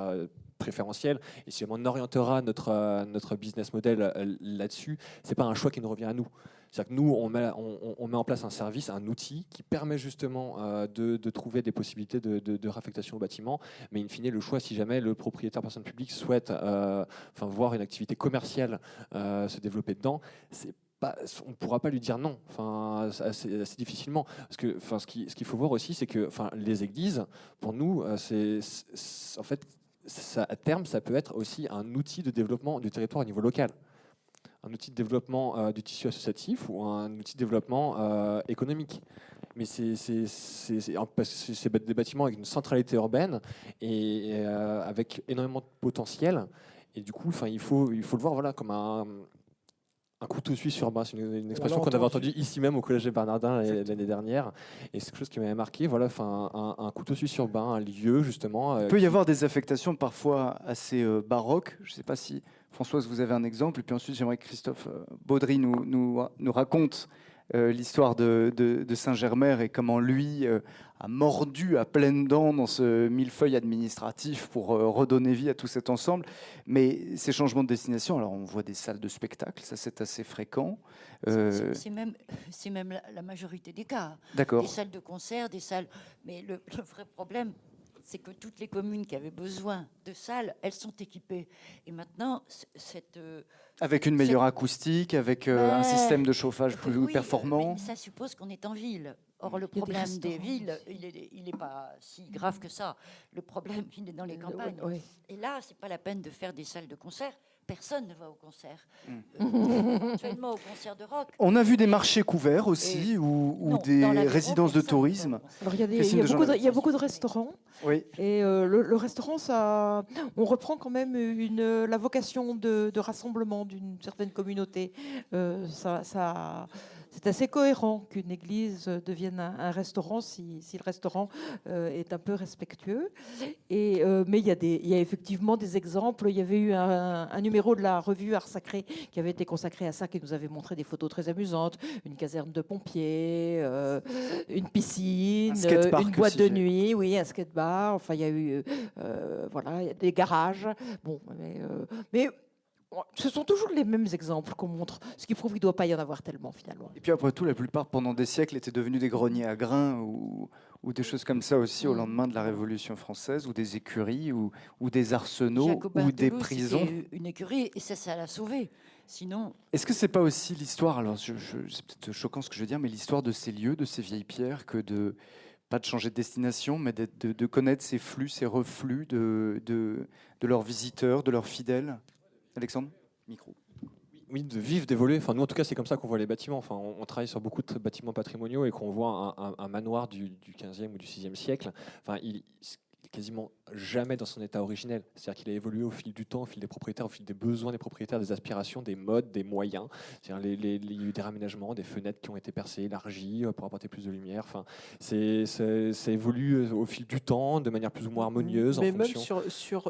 préférentielle. Et si on orientera notre business model là-dessus, c'est pas un choix qui nous revient à nous. C'est-à-dire que nous, on met en place un service, un outil qui permet justement de trouver des possibilités de réaffectation au bâtiment. Mais in fine, le choix, si jamais le propriétaire personne publique souhaite voir une activité commerciale se développer dedans, on ne pourra pas lui dire non, assez difficilement. Parce que ce qu'il faut voir aussi, c'est que les églises, pour nous, en fait, à terme, ça peut être aussi un outil de développement du territoire au niveau local. Un outil de développement du tissu associatif ou un outil de développement économique. Mais c'est des bâtiments avec une centralité urbaine et avec énormément de potentiel. Et du coup, il faut le voir voilà, comme un couteau suisse urbain. C'est une expression qu'on avait entendue ici même au Collège des Bernardins l'année dernière. Et c'est quelque chose qui m'avait marqué. Voilà, un couteau suisse urbain, un lieu justement. Il peut y avoir des affectations parfois assez baroques. Je ne sais pas si, Françoise, vous avez un exemple. Et puis ensuite, j'aimerais que Christophe Baudry nous raconte l'histoire de Saint-Germer et comment lui a mordu à pleines dents dans ce millefeuille administratif pour redonner vie à tout cet ensemble. Mais ces changements de destination, alors on voit des salles de spectacle, ça c'est assez fréquent. C'est même la majorité des cas. D'accord. Des salles de concert, des salles... Mais le vrai problème, c'est que toutes les communes qui avaient besoin de salles, elles sont équipées. Et maintenant, avec une meilleure acoustique, avec un système de chauffage plus performant. Mais ça suppose qu'on est en ville. Or, le problème des villes, il n'est pas si grave que ça. Le problème, il est dans les campagnes. Oui. Et là, c'est pas la peine de faire des salles de concert. Personne ne va au concert. Éventuellement au concert de rock. On a vu des marchés couverts aussi, ou des résidences de tourisme. Alors, il y a beaucoup de restaurants. Oui. Et le restaurant, on reprend quand même la vocation de rassemblement d'une certaine communauté. C'est assez cohérent qu'une église devienne un restaurant si le restaurant est un peu respectueux. Mais il y a effectivement des exemples. Il y avait eu un numéro de la revue Art Sacré qui avait été consacré à ça, qui nous avait montré des photos très amusantes. Une caserne de pompiers, une piscine, une boîte de nuit, oui, un skatebar. Enfin, il y a eu des garages. Bon, mais ce sont toujours les mêmes exemples qu'on montre, ce qui prouve qu'il ne doit pas y en avoir tellement finalement. Et puis après tout, la plupart, pendant des siècles, étaient devenus des greniers à grains ou des choses comme ça aussi au lendemain de la Révolution française, ou des écuries, ou des arsenaux, Jacobin ou des Toulouse, prisons. c'était une écurie, et ça l'a sauvé. Sinon... Est-ce que c'est pas aussi l'histoire, alors c'est peut-être choquant ce que je veux dire, mais l'histoire de ces lieux, de ces vieilles pierres, pas de changer de destination, mais de connaître ces flux, ces reflux de leurs visiteurs, de leurs fidèles. Alexandre, micro. Oui, de vivre, d'évoluer. Enfin, nous, en tout cas, c'est comme ça qu'on voit les bâtiments. Enfin, on travaille sur beaucoup de bâtiments patrimoniaux et qu'on voit un manoir du 15e ou du 6e siècle. Enfin, il quasiment jamais dans son état originel. C'est-à-dire qu'il a évolué au fil du temps, au fil des propriétaires, au fil des besoins des propriétaires, des aspirations, des modes, des moyens. C'est-à-dire il y a eu des raménagements, des fenêtres qui ont été percées, élargies pour apporter plus de lumière. Enfin, ça évolue au fil du temps, de manière plus ou moins harmonieuse. Mais en même fonction...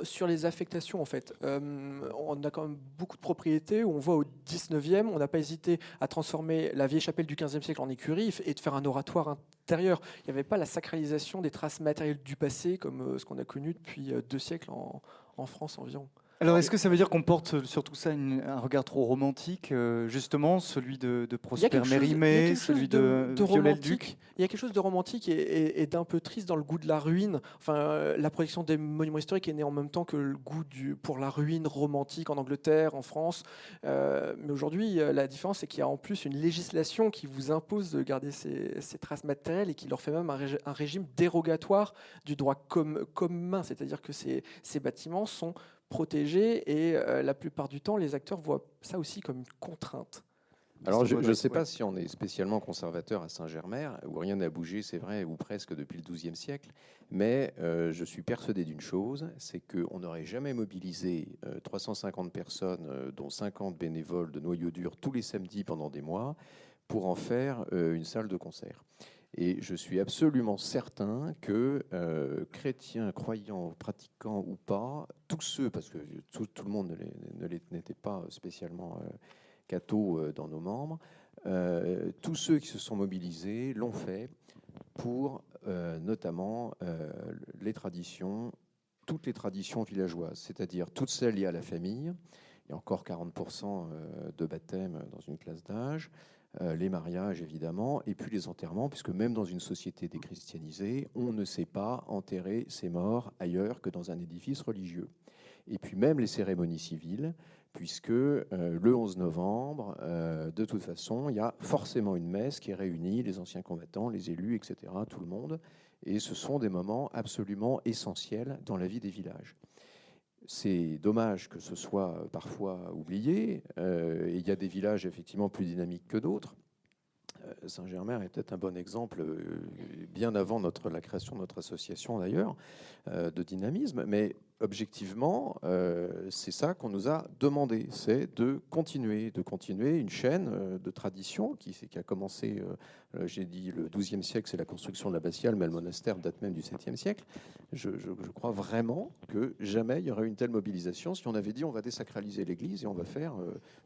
sur les affectations, en fait, on a quand même beaucoup de propriétés où on voit au 19e, on n'a pas hésité à transformer la vieille chapelle du 15e siècle en écurie et de faire un oratoire intérieur. Il n'y avait pas la sacralisation des traces matérielles du passé comme ce qu'on a connu depuis 2 siècles en France environ. Alors, est-ce que ça veut dire qu'on porte sur tout ça un regard trop romantique, justement, celui de Prosper Mérimée, celui de Viollet-le-Duc? Il y a quelque chose de romantique et d'un peu triste dans le goût de la ruine. Enfin, la protection des monuments historiques est née en même temps que le goût pour la ruine romantique en Angleterre, en France. Mais aujourd'hui, la différence, c'est qu'il y a en plus une législation qui vous impose de garder ces traces matérielles et qui leur fait même un régime dérogatoire du droit commun. C'est-à-dire que ces bâtiments sont protégés et la plupart du temps, les acteurs voient ça aussi comme une contrainte. Alors, je ne sais pas si on est spécialement conservateur à Saint-Germer, où rien n'a bougé, c'est vrai, ou presque depuis le XIIe siècle, mais je suis persuadé d'une chose, c'est qu'on n'aurait jamais mobilisé 350 personnes, dont 50 bénévoles de noyau dur, tous les samedis pendant des mois, pour en faire une salle de concert. Et je suis absolument certain que chrétiens, croyants, pratiquants ou pas, tous ceux, parce que tout le monde n'était pas spécialement cathos dans nos membres, tous ceux qui se sont mobilisés l'ont fait pour notamment les traditions, toutes les traditions villageoises, c'est-à-dire toutes celles liées à la famille. Il y a encore 40% de baptêmes dans une classe d'âge, les mariages évidemment, et puis les enterrements, puisque même dans une société déchristianisée, on ne sait pas enterrer ses morts ailleurs que dans un édifice religieux. Et puis même les cérémonies civiles, puisque le 11 novembre, de toute façon, il y a forcément une messe qui réunit les anciens combattants, les élus, etc., tout le monde, et ce sont des moments absolument essentiels dans la vie des villages. C'est dommage que ce soit parfois oublié. Il y a des villages effectivement plus dynamiques que d'autres. Saint-Germain est peut-être un bon exemple, bien avant la création de notre association d'ailleurs, de dynamisme. Mais objectivement, c'est ça qu'on nous a demandé, c'est de continuer une chaîne de tradition qui a commencé, j'ai dit le XIIe siècle, c'est la construction de l'abbatiale, mais le monastère date même du 7e siècle. Je crois vraiment que jamais il y aurait une telle mobilisation si on avait dit on va désacraliser l'Église et on va faire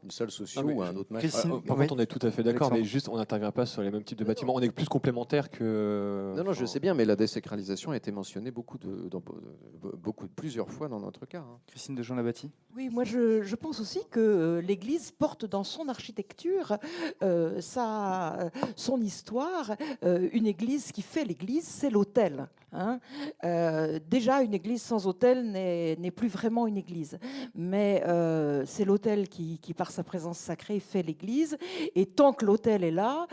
une salle sociale ou un autre machin. Par contre, on est tout à fait d'accord, mais juste on n'intervient pas sur les mêmes types de bâtiments. On est plus complémentaires que. Non, je sais bien, mais la désacralisation a été mentionnée plusieurs fois dans notre cas. Christine de Jean Labati. Oui, moi je pense aussi que l'Église porte dans son architecture son histoire. Une Église qui fait l'Église, c'est l'autel. Déjà, une Église sans autel n'est plus vraiment une Église. Mais c'est l'autel qui, par sa présence sacrée, fait l'Église. Et tant que l'autel est là,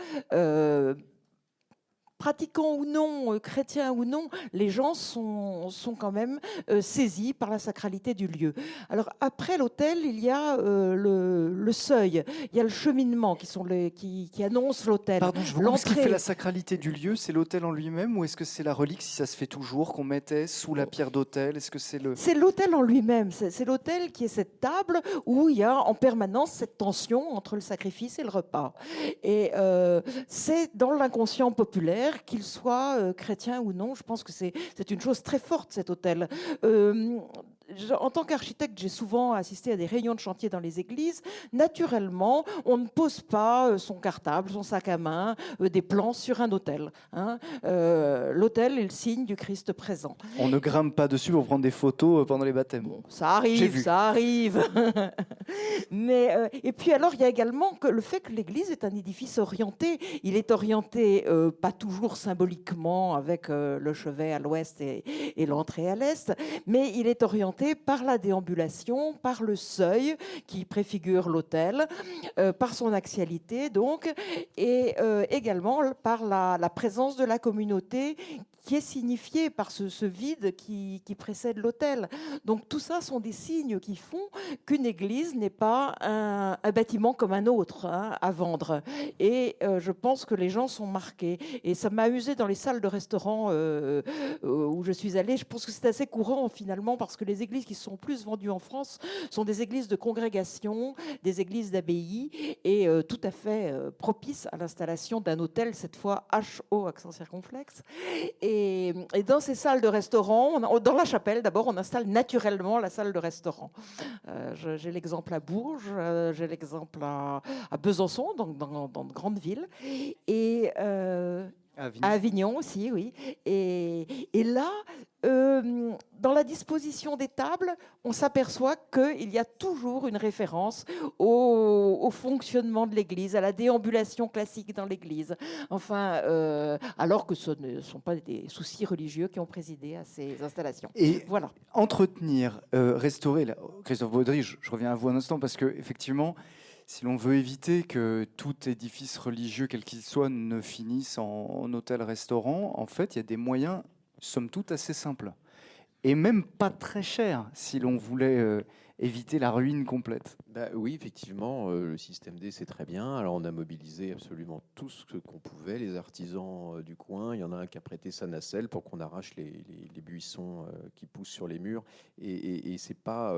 pratiquants ou non, chrétiens ou non, les gens sont quand même saisis par la sacralité du lieu. Alors après l'autel, il y a le seuil, il y a le cheminement qui annonce l'autel. Pardon, je vous coupe, ce qui fait la sacralité du lieu, c'est l'autel en lui-même ou est-ce que c'est la relique, si ça se fait toujours, qu'on mettait sous la pierre d'autel? Est-ce que c'est le... C'est l'autel en lui-même, c'est l'autel qui est cette table où il y a en permanence cette tension entre le sacrifice et le repas. Et c'est dans l'inconscient populaire, qu'il soit chrétien ou non, je pense que c'est une chose très forte, cet autel. En tant qu'architecte, j'ai souvent assisté à des réunions de chantier dans les églises. Naturellement, on ne pose pas son cartable, son sac à main, des plans sur un autel. L'autel est le signe du Christ présent. On ne grimpe pas dessus pour prendre des photos pendant les baptêmes. Bon, ça arrive. Mais, et puis alors, il y a également le fait que l'Église est un édifice orienté. Il est orienté pas toujours symboliquement avec le chevet à l'ouest et l'entrée à l'est, mais il est orienté par la déambulation, par le seuil qui préfigure l'autel, par son axialité donc, et également par la présence de la communauté qui est signifiée par ce vide qui précède l'autel. Donc tout ça sont des signes qui font qu'une église n'est pas un bâtiment comme un autre à vendre. Et je pense que les gens sont marqués. Et ça m'a amusé dans les salles de restaurant où je suis allée. Je pense que c'est assez courant finalement parce que les églises qui sont plus vendues en France sont des églises de congrégation, des églises d'abbaye et tout à fait propices à l'installation d'un autel, cette fois HO, accent circonflexe. Et dans ces salles de restaurant, dans la chapelle, d'abord, on installe naturellement la salle de restaurant. J'ai l'exemple à Bourges, j'ai l'exemple à Besançon, donc dans de grandes villes. Et à Avignon aussi, oui. Et là, dans la disposition des tables, on s'aperçoit qu'il y a toujours une référence au fonctionnement de l'Église, à la déambulation classique dans l'Église. Enfin, alors que ce ne sont pas des soucis religieux qui ont présidé à ces installations. Et voilà. Entretenir, restaurer, Christophe Baudry, je reviens à vous un instant, parce qu'effectivement, si l'on veut éviter que tout édifice religieux, quel qu'il soit, ne finisse en hôtel-restaurant, en fait, il y a des moyens, somme toute, assez simples. Et même pas très chers, si l'on voulait éviter la ruine complète. Bah oui, effectivement, le système D, c'est très bien. Alors, on a mobilisé absolument tout ce qu'on pouvait, les artisans du coin. Il y en a un qui a prêté sa nacelle pour qu'on arrache les buissons qui poussent sur les murs. Et c'est pas,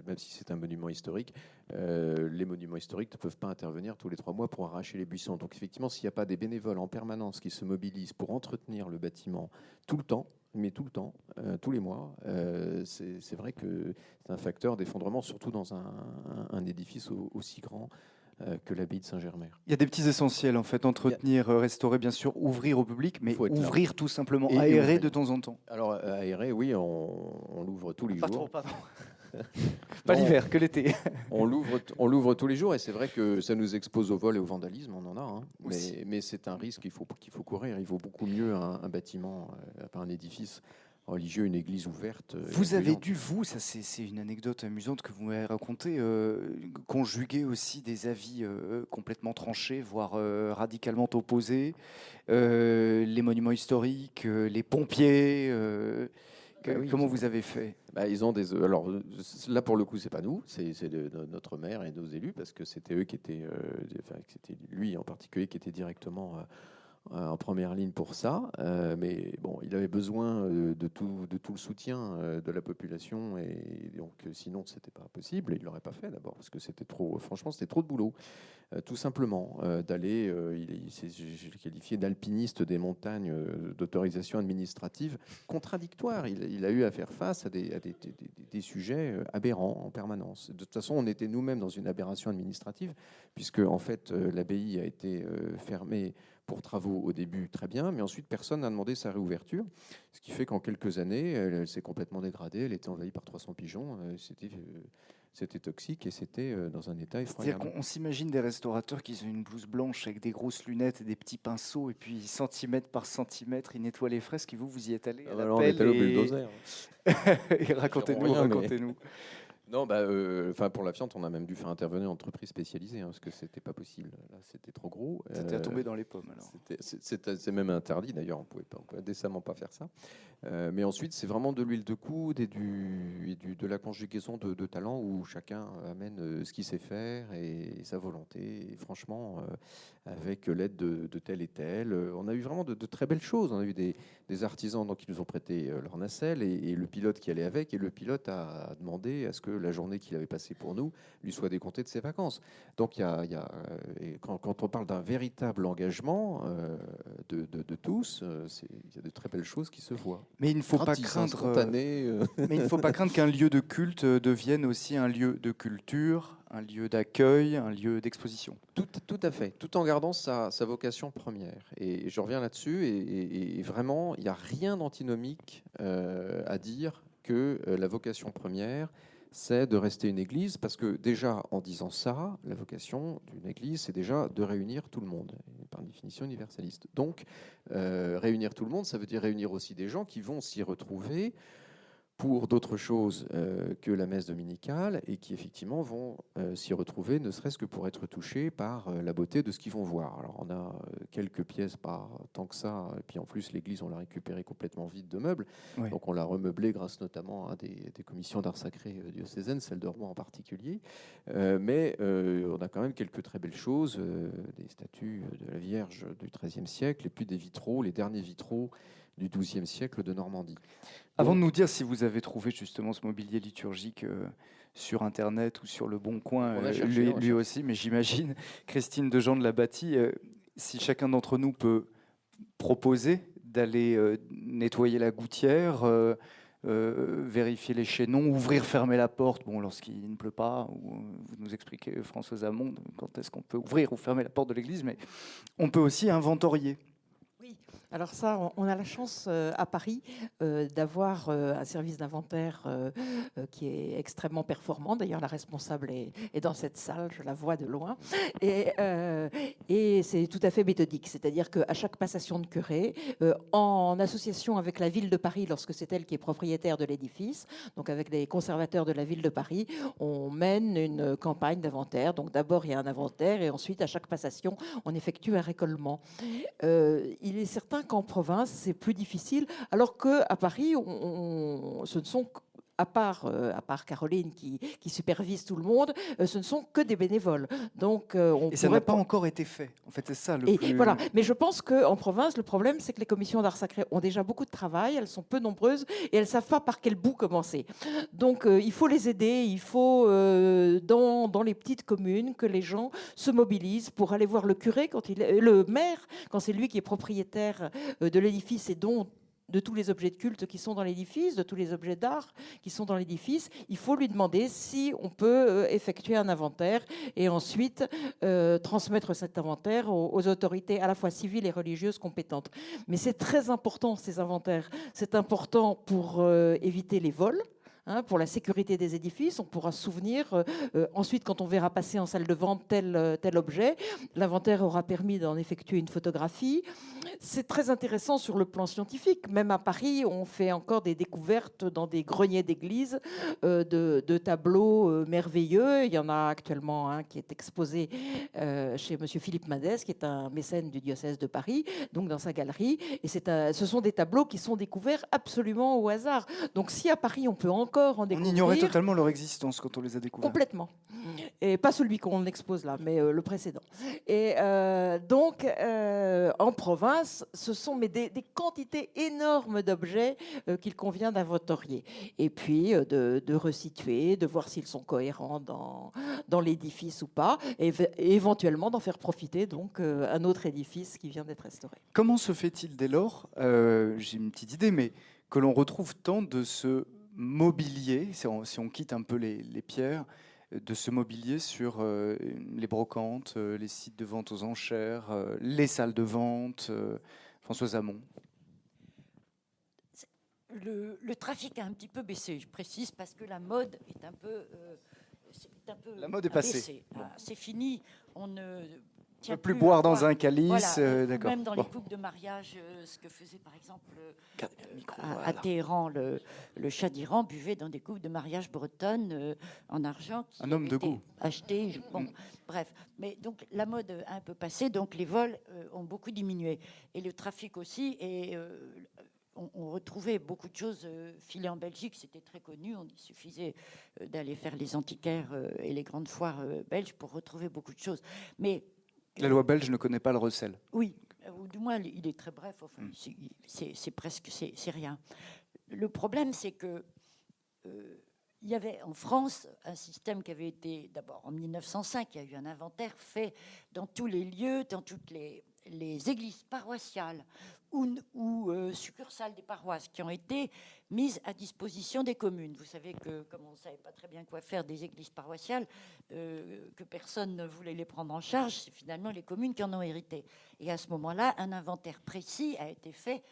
même si c'est un monument historique, les monuments historiques ne peuvent pas intervenir tous les 3 mois pour arracher les buissons. Donc, effectivement, s'il n'y a pas des bénévoles en permanence qui se mobilisent pour entretenir le bâtiment tout le temps, mais tout le temps, tous les mois, c'est vrai que c'est un facteur d'effondrement, surtout dans un édifice aussi grand que l'abbaye de Saint-Germer. Il y a des petits essentiels en fait, entretenir, restaurer bien sûr, ouvrir au public, mais Faut être là. ouvrir tout simplement, Et aérer ouvrir. de temps en temps. Alors, aéré, oui, on l'ouvre tous les Pas jours. trop, pardon. Pas Non, l'hiver, que l'été. On l'ouvre tous les jours, et c'est vrai que ça nous expose au vol et au vandalisme, on en a. Hein. Aussi. Mais c'est un risque qu'il faut courir. Il vaut beaucoup mieux un bâtiment, un édifice religieux, une église ouverte. Vous avez accueillante. dû, vous, ça c'est une anecdote amusante que vous m'avez racontée, conjuguer aussi des avis complètement tranchés, voire radicalement opposés, les monuments historiques, les pompiers. Bah oui, Comment vous avez fait? Bah, ils ont des. Alors là, pour le coup, c'est pas nous, c'est notre maire et nos élus, parce que c'était eux qui étaient, c'était lui en particulier qui était directement en première ligne pour ça. Mais bon, il avait besoin de tout le soutien de la population, et donc sinon, c'était pas possible. Il l'aurait pas fait d'abord parce que c'était trop. Franchement, c'était trop de boulot. Tout simplement, d'aller, il s'est qualifié d'alpiniste des montagnes d'autorisation administrative contradictoire. Il a eu à faire face à des sujets aberrants en permanence. De toute façon, on était nous-mêmes dans une aberration administrative, puisque en fait, l'abbaye a été fermée pour travaux au début, très bien, mais ensuite personne n'a demandé sa réouverture, ce qui fait qu'en quelques années, elle s'est complètement dégradée. Elle était envahie par 300 pigeons. C'était toxique et c'était dans un état C'est-à-dire effroyable. qu'on s'imagine des restaurateurs qui ont une blouse blanche avec des grosses lunettes et des petits pinceaux, et puis centimètre par centimètre, ils nettoient les fresques, et vous y êtes allé à la Alors, on est pelle allé au et... bulldozer. et racontez-nous, Rien, mais- racontez-nous. Non, pour la fiente, on a même dû faire intervenir une entreprise spécialisée, parce que c'était pas possible. Là, c'était trop gros. C'était à tomber dans les pommes, alors. C'est même interdit, d'ailleurs. On pouvait décemment pas faire ça. Mais ensuite, c'est vraiment de l'huile de coude et de la conjugaison de talents, où chacun amène ce qu'il sait faire et sa volonté. Et franchement, avec l'aide de tel et tel, on a eu vraiment de très belles choses. On a eu des artisans qui nous ont prêté leur nacelle, et le pilote qui allait avec. Et le pilote a demandé à ce que la journée qu'il avait passée pour nous lui soit décomptée de ses vacances. Donc, quand on parle d'un véritable engagement de tous, il y a de très belles choses qui se voient. Mais il ne faut pas Gratis, hein, craindre, spontané, mais il ne faut pas craindre qu'un lieu de culte devienne aussi un lieu de culture, un lieu d'accueil, un lieu d'exposition. Tout à fait, tout en gardant sa vocation première. Et je reviens là-dessus, et vraiment, il n'y a rien d'antinomique à dire que la vocation première, c'est de rester une église, parce que déjà, en disant ça, la vocation d'une église, c'est déjà de réunir tout le monde, par définition universaliste. Donc, réunir tout le monde, ça veut dire réunir aussi des gens qui vont s'y retrouver pour d'autres choses que la messe dominicale, et qui effectivement vont s'y retrouver, ne serait-ce que pour être touchés par la beauté de ce qu'ils vont voir. Alors, on a quelques pièces, pas tant que ça, et puis en plus l'église, on l'a récupérée complètement vide de meubles, Oui. donc on l'a remeublée grâce notamment à des commissions d'art sacré diocésaines, celle de Rouen en particulier, mais on a quand même quelques très belles choses, des statues de la Vierge du XIIIe siècle, et puis des vitraux, les derniers vitraux du XIIe siècle de Normandie. Avant de nous dire si vous avez trouvé justement ce mobilier liturgique sur Internet ou sur Le Bon Coin, On a cherché, lui, on a lui cherché. aussi, mais j'imagine, Christine Dejean de la Bâtie, si chacun d'entre nous peut proposer d'aller nettoyer la gouttière, vérifier les chaînons, ouvrir, fermer la porte, bon, lorsqu'il ne pleut pas, ou vous nous expliquez, Françoise Hamon, quand est-ce qu'on peut ouvrir ou fermer la porte de l'église, mais on peut aussi inventorier. Oui, alors ça, on a la chance à Paris d'avoir un service d'inventaire qui est extrêmement performant. D'ailleurs, la responsable est dans cette salle, je la vois de loin. Et c'est tout à fait méthodique. C'est-à-dire qu'à chaque passation de curé, en association avec la ville de Paris, lorsque c'est elle qui est propriétaire de l'édifice, donc avec les conservateurs de la ville de Paris, on mène une campagne d'inventaire. Donc d'abord, il y a un inventaire, et ensuite, à chaque passation, on effectue un récollement. Il est certain qu'en province, c'est plus difficile, alors qu'à Paris, ce ne sont à part Caroline qui supervise tout le monde, ce ne sont que des bénévoles. Donc, Et ça n'a pas encore été fait. En fait, c'est ça le plus... Voilà. Mais je pense qu'en province, le problème, c'est que les commissions d'art sacré ont déjà beaucoup de travail, elles sont peu nombreuses et elles ne savent pas par quel bout commencer. Donc, il faut les aider, il faut, dans les petites communes, que les gens se mobilisent pour aller voir le curé, le maire, quand c'est lui qui est propriétaire de l'édifice et de tous les objets de culte qui sont dans l'édifice, de tous les objets d'art qui sont dans l'édifice, il faut lui demander si on peut effectuer un inventaire et ensuite transmettre cet inventaire aux autorités à la fois civiles et religieuses compétentes. Mais c'est très important, ces inventaires. C'est important pour éviter les vols. Pour la sécurité des édifices, on pourra se souvenir. Ensuite, quand on verra passer en salle de vente tel objet, l'inventaire aura permis d'en effectuer une photographie. C'est très intéressant sur le plan scientifique. Même à Paris, on fait encore des découvertes dans des greniers d'église de tableaux merveilleux. Il y en a actuellement un qui est exposé chez M. Philippe Madès, qui est un mécène du diocèse de Paris, donc dans sa galerie. Et ce sont des tableaux qui sont découverts absolument au hasard. Donc si à Paris, on peut encore en découvrir... On ignorait totalement leur existence quand on les a découverts. Complètement. Et pas celui qu'on expose là, mais le précédent. Et donc, en province, ce sont des quantités énormes d'objets qu'il convient d'inventorier. Et puis, de resituer, de voir s'ils sont cohérents dans l'édifice ou pas, et éventuellement d'en faire profiter donc un autre édifice qui vient d'être restauré. Comment se fait-il dès lors, j'ai une petite idée, mais que l'on retrouve tant de ce mobilier, si on quitte un peu les pierres, de ce mobilier sur les brocantes, les sites de vente aux enchères, les salles de vente, Françoise Hamon? Le trafic a un petit peu baissé, je précise, parce que la mode est un peu... La mode est passée. C'est fini. On ne peut plus boire dans un calice. Voilà. D'accord. Même dans les couples de mariage, ce que faisait par exemple à Téhéran, le Shah d'Iran buvait dans des couples de mariage bretonnes en argent. Un homme de goût. Acheté. Bref. Mais donc la mode a un peu passé, donc les vols ont beaucoup diminué. Et le trafic aussi. Et on retrouvait beaucoup de choses filées en Belgique, c'était très connu. Il suffisait d'aller faire les antiquaires et les grandes foires belges pour retrouver beaucoup de choses. Mais la loi belge ne connaît pas le recel. Oui, ou du moins il est très bref. Enfin, c'est presque c'est rien. Le problème, c'est que il y avait en France un système qui avait été d'abord en 1905. Il y a eu un inventaire fait dans tous les lieux, dans toutes les églises paroissiales ou succursales des paroisses qui ont été mises à disposition des communes. Vous savez que, comme on ne savait pas très bien quoi faire des églises paroissiales, que personne ne voulait les prendre en charge, c'est finalement les communes qui en ont hérité. Et à ce moment-là, un inventaire précis a été fait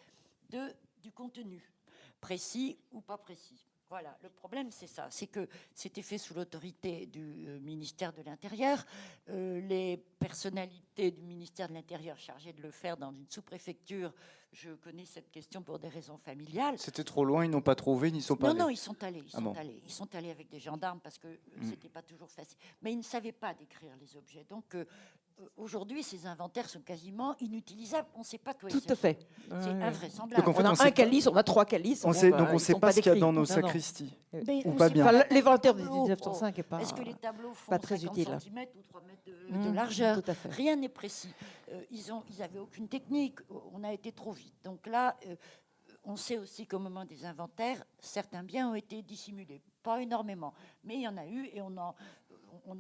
du contenu, précis ou pas précis. Voilà, le problème, c'est ça, c'est que c'était fait sous l'autorité du ministère de l'Intérieur. Les personnalités du ministère de l'Intérieur chargées de le faire dans une sous-préfecture, je connais cette question pour des raisons familiales. C'était trop loin, ils n'ont pas trouvé, ils n'y sont pas allés. Non, ils sont allés. Ils sont allés avec des gendarmes parce que c'était pas toujours facile. Mais ils ne savaient pas décrire les objets. Donc, aujourd'hui, ces inventaires sont quasiment inutilisables. On ne sait pas quoi ils sont. Tout à fait. C'est invraisemblable. Donc, en fait, on a un calice, on a 3 calices. Donc on ne sait pas ce qu'il y a dans nos sacristies. Ou pas bien. Enfin, l'inventaire de 1905 n'est pas. Est-ce que les tableaux font pas très 50 utile. cm ou 3 mètres de largeur? Tout à fait. Rien n'est précis. Ils n'avaient aucune technique. On a été trop vite. Donc là, on sait aussi qu'au moment des inventaires, certains biens ont été dissimulés. Pas énormément, mais il y en a eu et on en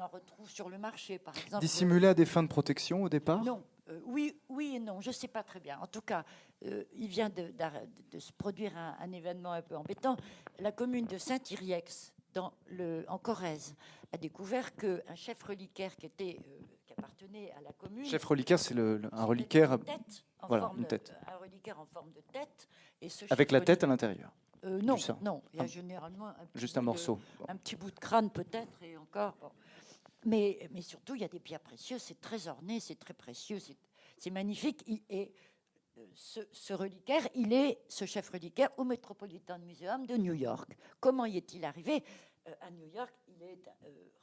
retrouve sur le marché, par exemple. Dissimulés à des fins de protection au départ? Non. Oui et non, je ne sais pas très bien. En tout cas, il vient de se produire un événement un peu embêtant. La commune de Saint-Iriex, en Corrèze, a découvert qu'un chef reliquaire qui appartenait à la commune... Chef reliquaire, c'est un reliquaire... Une tête. Un reliquaire en forme de tête. Et avec la tête à l'intérieur? Non, il y a généralement un morceau. Un petit bout de crâne peut-être, et encore... Bon. Mais surtout, il y a des pierres précieuses, c'est très orné, c'est très précieux, c'est magnifique. Et ce reliquaire, ce chef reliquaire au Metropolitan Museum de New York. Comment y est-il arrivé? À New York, il est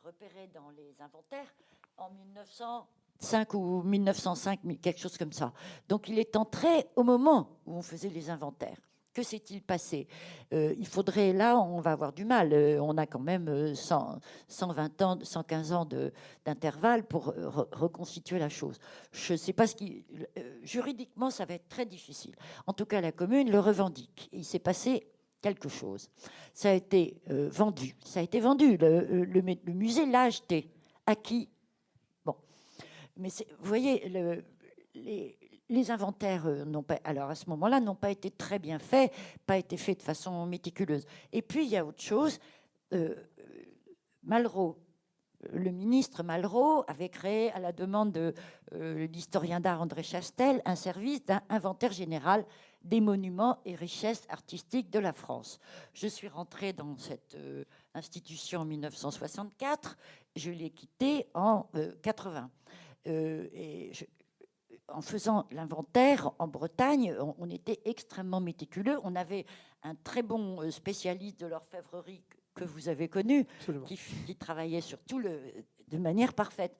repéré dans les inventaires en 1905 ou 1905, quelque chose comme ça. Donc il est entré au moment où on faisait les inventaires. Que s'est-il passé? Il faudrait, là, on va avoir du mal. On a quand même 120 ans, 115 ans d'intervalle pour reconstituer la chose. Je ne sais pas ce qui... juridiquement, ça va être très difficile. En tout cas, la commune le revendique. Il s'est passé quelque chose. Ça a été vendu. Ça a été vendu. Le musée l'a acheté. À qui? Bon. Mais vous voyez, les inventaires n'ont pas, alors à ce moment-là, n'ont pas été très bien faits, pas été faits de façon méticuleuse. Et puis il y a autre chose. Malraux, le ministre Malraux avait créé, à la demande de l'historien d'art André Chastel, un service d'inventaire général des monuments et richesses artistiques de la France. Je suis rentrée dans cette institution en 1964. Je l'ai quittée en 80. En faisant l'inventaire en Bretagne, on était extrêmement méticuleux. On avait un très bon spécialiste de l'orfèvrerie que vous avez connu, qui travaillait sur tout de manière parfaite.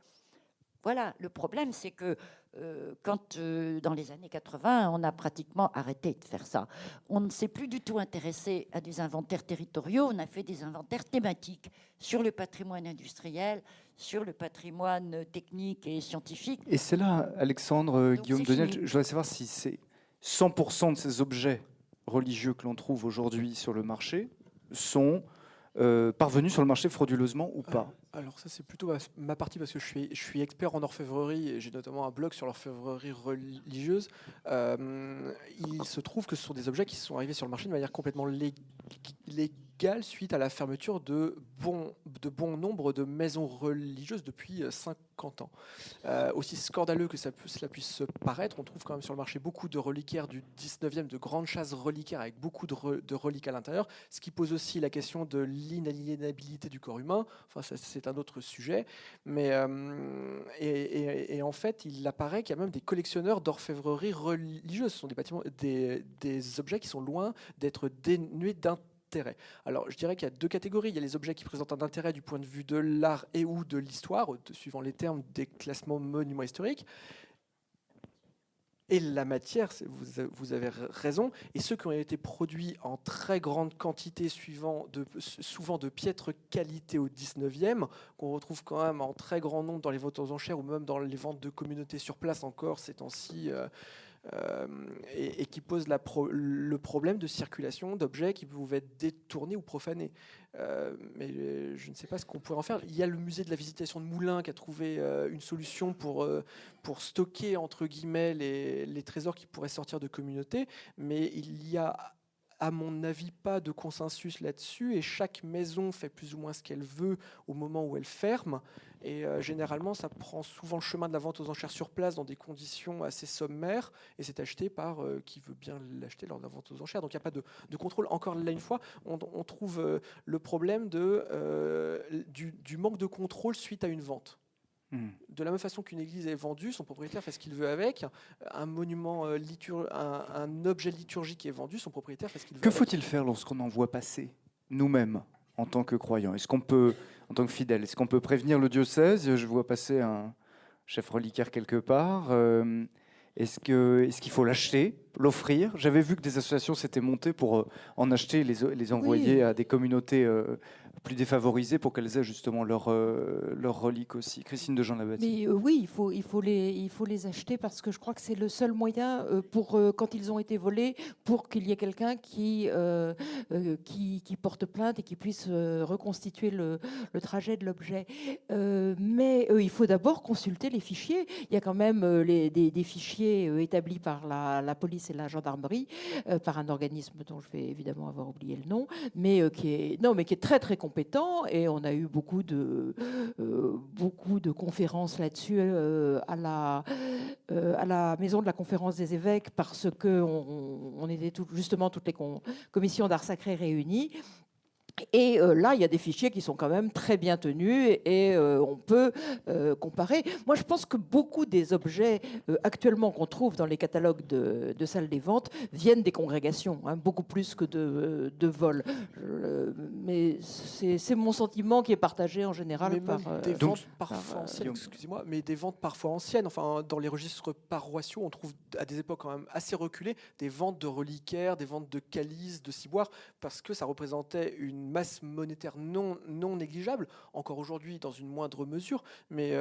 Voilà, le problème, c'est que quand, dans les années 80, on a pratiquement arrêté de faire ça. On ne s'est plus du tout intéressé à des inventaires territoriaux, on a fait des inventaires thématiques sur le patrimoine industriel, sur le patrimoine technique et scientifique. Et c'est là, Alexandre, Donc, Guillaume c'est Deniel, fini. je voudrais savoir si c'est 100% de ces objets religieux que l'on trouve aujourd'hui sur le marché sont parvenus sur le marché frauduleusement ou pas. Alors ça, c'est plutôt ma partie parce que je suis expert en orfèvrerie et j'ai notamment un blog sur l'orfèvrerie religieuse. Il se trouve que ce sont des objets qui sont arrivés sur le marché de manière complètement légale suite à la fermeture de bon nombre de maisons religieuses depuis 50 ans. Aussi scandaleux que cela puisse paraître, on trouve quand même sur le marché beaucoup de reliquaires du 19e, de grandes chasses reliquaires avec beaucoup de reliques à l'intérieur, ce qui pose aussi la question de l'inaliénabilité du corps humain. Enfin, c'est un autre sujet, mais et en fait, il apparaît qu'il y a même des collectionneurs d'orfèvrerie religieuse. Ce sont des objets qui sont loin d'être dénués d'intérêt. Alors, je dirais qu'il y a deux catégories. Il y a les objets qui présentent un intérêt du point de vue de l'art et ou de l'histoire, suivant les termes des classements monuments historiques. Et la matière, vous avez raison, et ceux qui ont été produits en très grande quantité, souvent de piètre qualité au 19e, qu'on retrouve quand même en très grand nombre dans les ventes aux enchères ou même dans les ventes de communautés sur place encore ces temps-ci, et qui pose le problème de circulation d'objets qui pouvaient être détournés ou profanés. Mais je ne sais pas ce qu'on pourrait en faire. Il y a le musée de la Visitation de Moulins qui a trouvé une solution pour stocker, entre guillemets, les trésors qui pourraient sortir de communautés, mais il y a, à mon avis, pas de consensus là-dessus, et chaque maison fait plus ou moins ce qu'elle veut au moment où elle ferme, et généralement ça prend souvent le chemin de la vente aux enchères sur place dans des conditions assez sommaires, et c'est acheté par qui veut bien l'acheter lors de la vente aux enchères, donc il n'y a pas de contrôle. Encore là une fois, on trouve le problème du manque de contrôle suite à une vente. De la même façon qu'une église est vendue, son propriétaire fait ce qu'il veut avec. Un monument, un objet liturgique est vendu, son propriétaire fait ce qu'il veut. Que faut-il faire lorsqu'on en voit passer, nous-mêmes, en tant que croyants? Est-ce qu'on peut, en tant que fidèle, est-ce qu'on peut prévenir le diocèse? Je vois passer un chef reliquaire quelque part. Est-ce qu'il faut l'acheter, l'offrir? J'avais vu que des associations s'étaient montées pour en acheter, les envoyer à des communautés plus défavorisées pour qu'elles aient justement leurs reliques aussi. Christine de Jean Labadie. Mais oui, il faut les acheter parce que je crois que c'est le seul moyen pour quand ils ont été volés, pour qu'il y ait quelqu'un qui porte plainte et qui puisse reconstituer le trajet de l'objet. Mais il faut d'abord consulter les fichiers. Il y a quand même des fichiers établis par la police et la gendarmerie, par un organisme dont je vais évidemment avoir oublié le nom, mais qui est très très compétent, et on a eu beaucoup de conférences là-dessus à la maison de la conférence des évêques, parce que on était justement toutes les commissions d'art sacré réunies. Et là, il y a des fichiers qui sont quand même très bien tenus et on peut comparer. Moi, je pense que beaucoup des objets actuellement qu'on trouve dans les catalogues de salles des ventes viennent des congrégations, hein, beaucoup plus que de vols. Mais c'est mon sentiment qui est partagé en général Mais par... même des donc, ventes parfois anciennes, Guillaume. excusez-moi, mais des ventes parfois anciennes. Enfin, dans les registres paroissiaux, on trouve à des époques quand même assez reculées des ventes de reliquaires, des ventes de calices, de ciboires, parce que ça représentait une masse monétaire non négligeable, encore aujourd'hui dans une moindre mesure, mais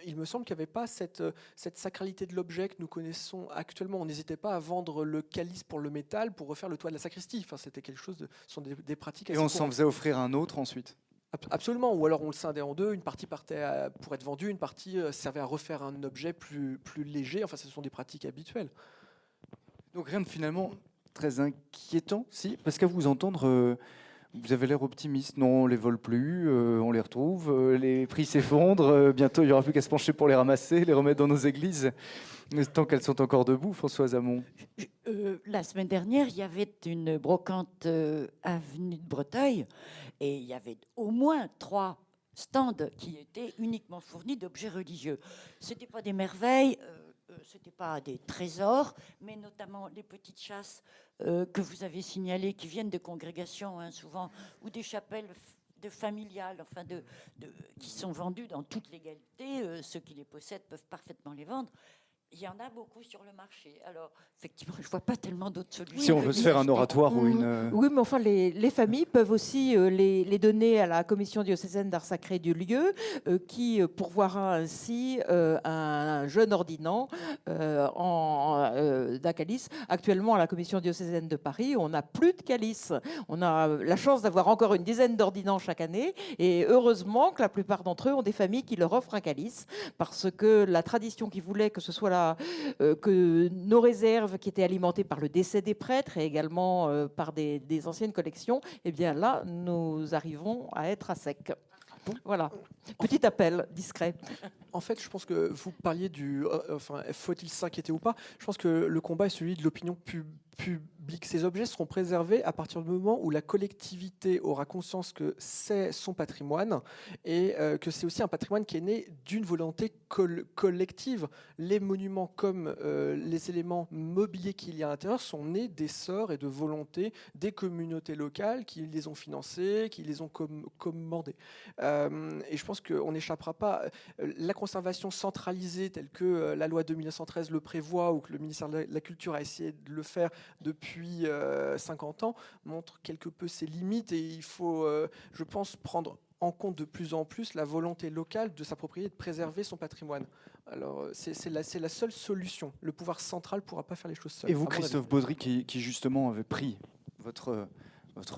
il me semble qu'il n'y avait pas cette sacralité de l'objet que nous connaissons actuellement. On n'hésitait pas à vendre le calice pour le métal, pour refaire le toit de la sacristie. Enfin, c'était quelque chose ce sont des pratiques Et assez on s'en courantes. faisait offrir un autre ensuite. Absolument, ou alors on le scindait en deux, une partie partait pour être vendue, une partie servait à refaire un objet plus léger. Enfin, ce sont des pratiques habituelles. Donc rien de finalement très inquiétant, si, parce qu'à vous entendre, vous avez l'air optimiste. Non, on les vole plus, on les retrouve, les prix s'effondrent, bientôt il n'y aura plus qu'à se pencher pour les ramasser, les remettre dans nos églises, tant qu'elles sont encore debout, Françoise Hamon. La semaine dernière, il y avait une brocante avenue de Breteuil et il y avait au moins 3 stands qui étaient uniquement fournis d'objets religieux. Ce n'étaient pas des merveilles, ce n'étaient pas des trésors, mais notamment les petites chasses que vous avez signalées qui viennent de congrégations, hein, souvent, ou des chapelles de familiales, enfin qui sont vendues dans toute légalité. Ceux qui les possèdent peuvent parfaitement les vendre. Il y en a beaucoup sur le marché. Alors, effectivement, je ne vois pas tellement d'autres solutions. Si on veut se faire un oratoire ou une... Oui, mais enfin, les familles peuvent aussi les donner à la commission diocésaine d'art sacré du lieu, qui pourvoira ainsi un jeune ordinant d'un calice. Actuellement, à la commission diocésaine de Paris, on n'a plus de calice. On a la chance d'avoir encore une dizaine d'ordinants chaque année, et heureusement que la plupart d'entre eux ont des familles qui leur offrent un calice, parce que la tradition qui voulait que ce soit que nos réserves qui étaient alimentées par le décès des prêtres et également par des anciennes collections, eh bien là, nous arrivons à être à sec. Voilà, petit appel discret. En fait, je pense que vous parliez enfin, faut-il s'inquiéter ou pas? Je pense que le combat est celui de l'opinion publique. Ces objets seront préservés à partir du moment où la collectivité aura conscience que c'est son patrimoine et que c'est aussi un patrimoine qui est né d'une volonté collective. Les monuments comme les éléments mobiliers qu'il y a à l'intérieur sont nés d'essor et de volonté des communautés locales qui les ont financés, qui les ont commandés. Et je pense qu'on n'échappera pas. La conservation centralisée telle que la loi de 1913 le prévoit ou que le ministère de la Culture a essayé de le faire depuis 50 ans montre quelque peu ses limites et il faut, je pense, prendre en compte de plus en plus la volonté locale de s'approprier et de préserver son patrimoine. Alors, c'est la seule solution. Le pouvoir central ne pourra pas faire les choses seul. Et vous, Christophe Baudry, qui justement avait pris votre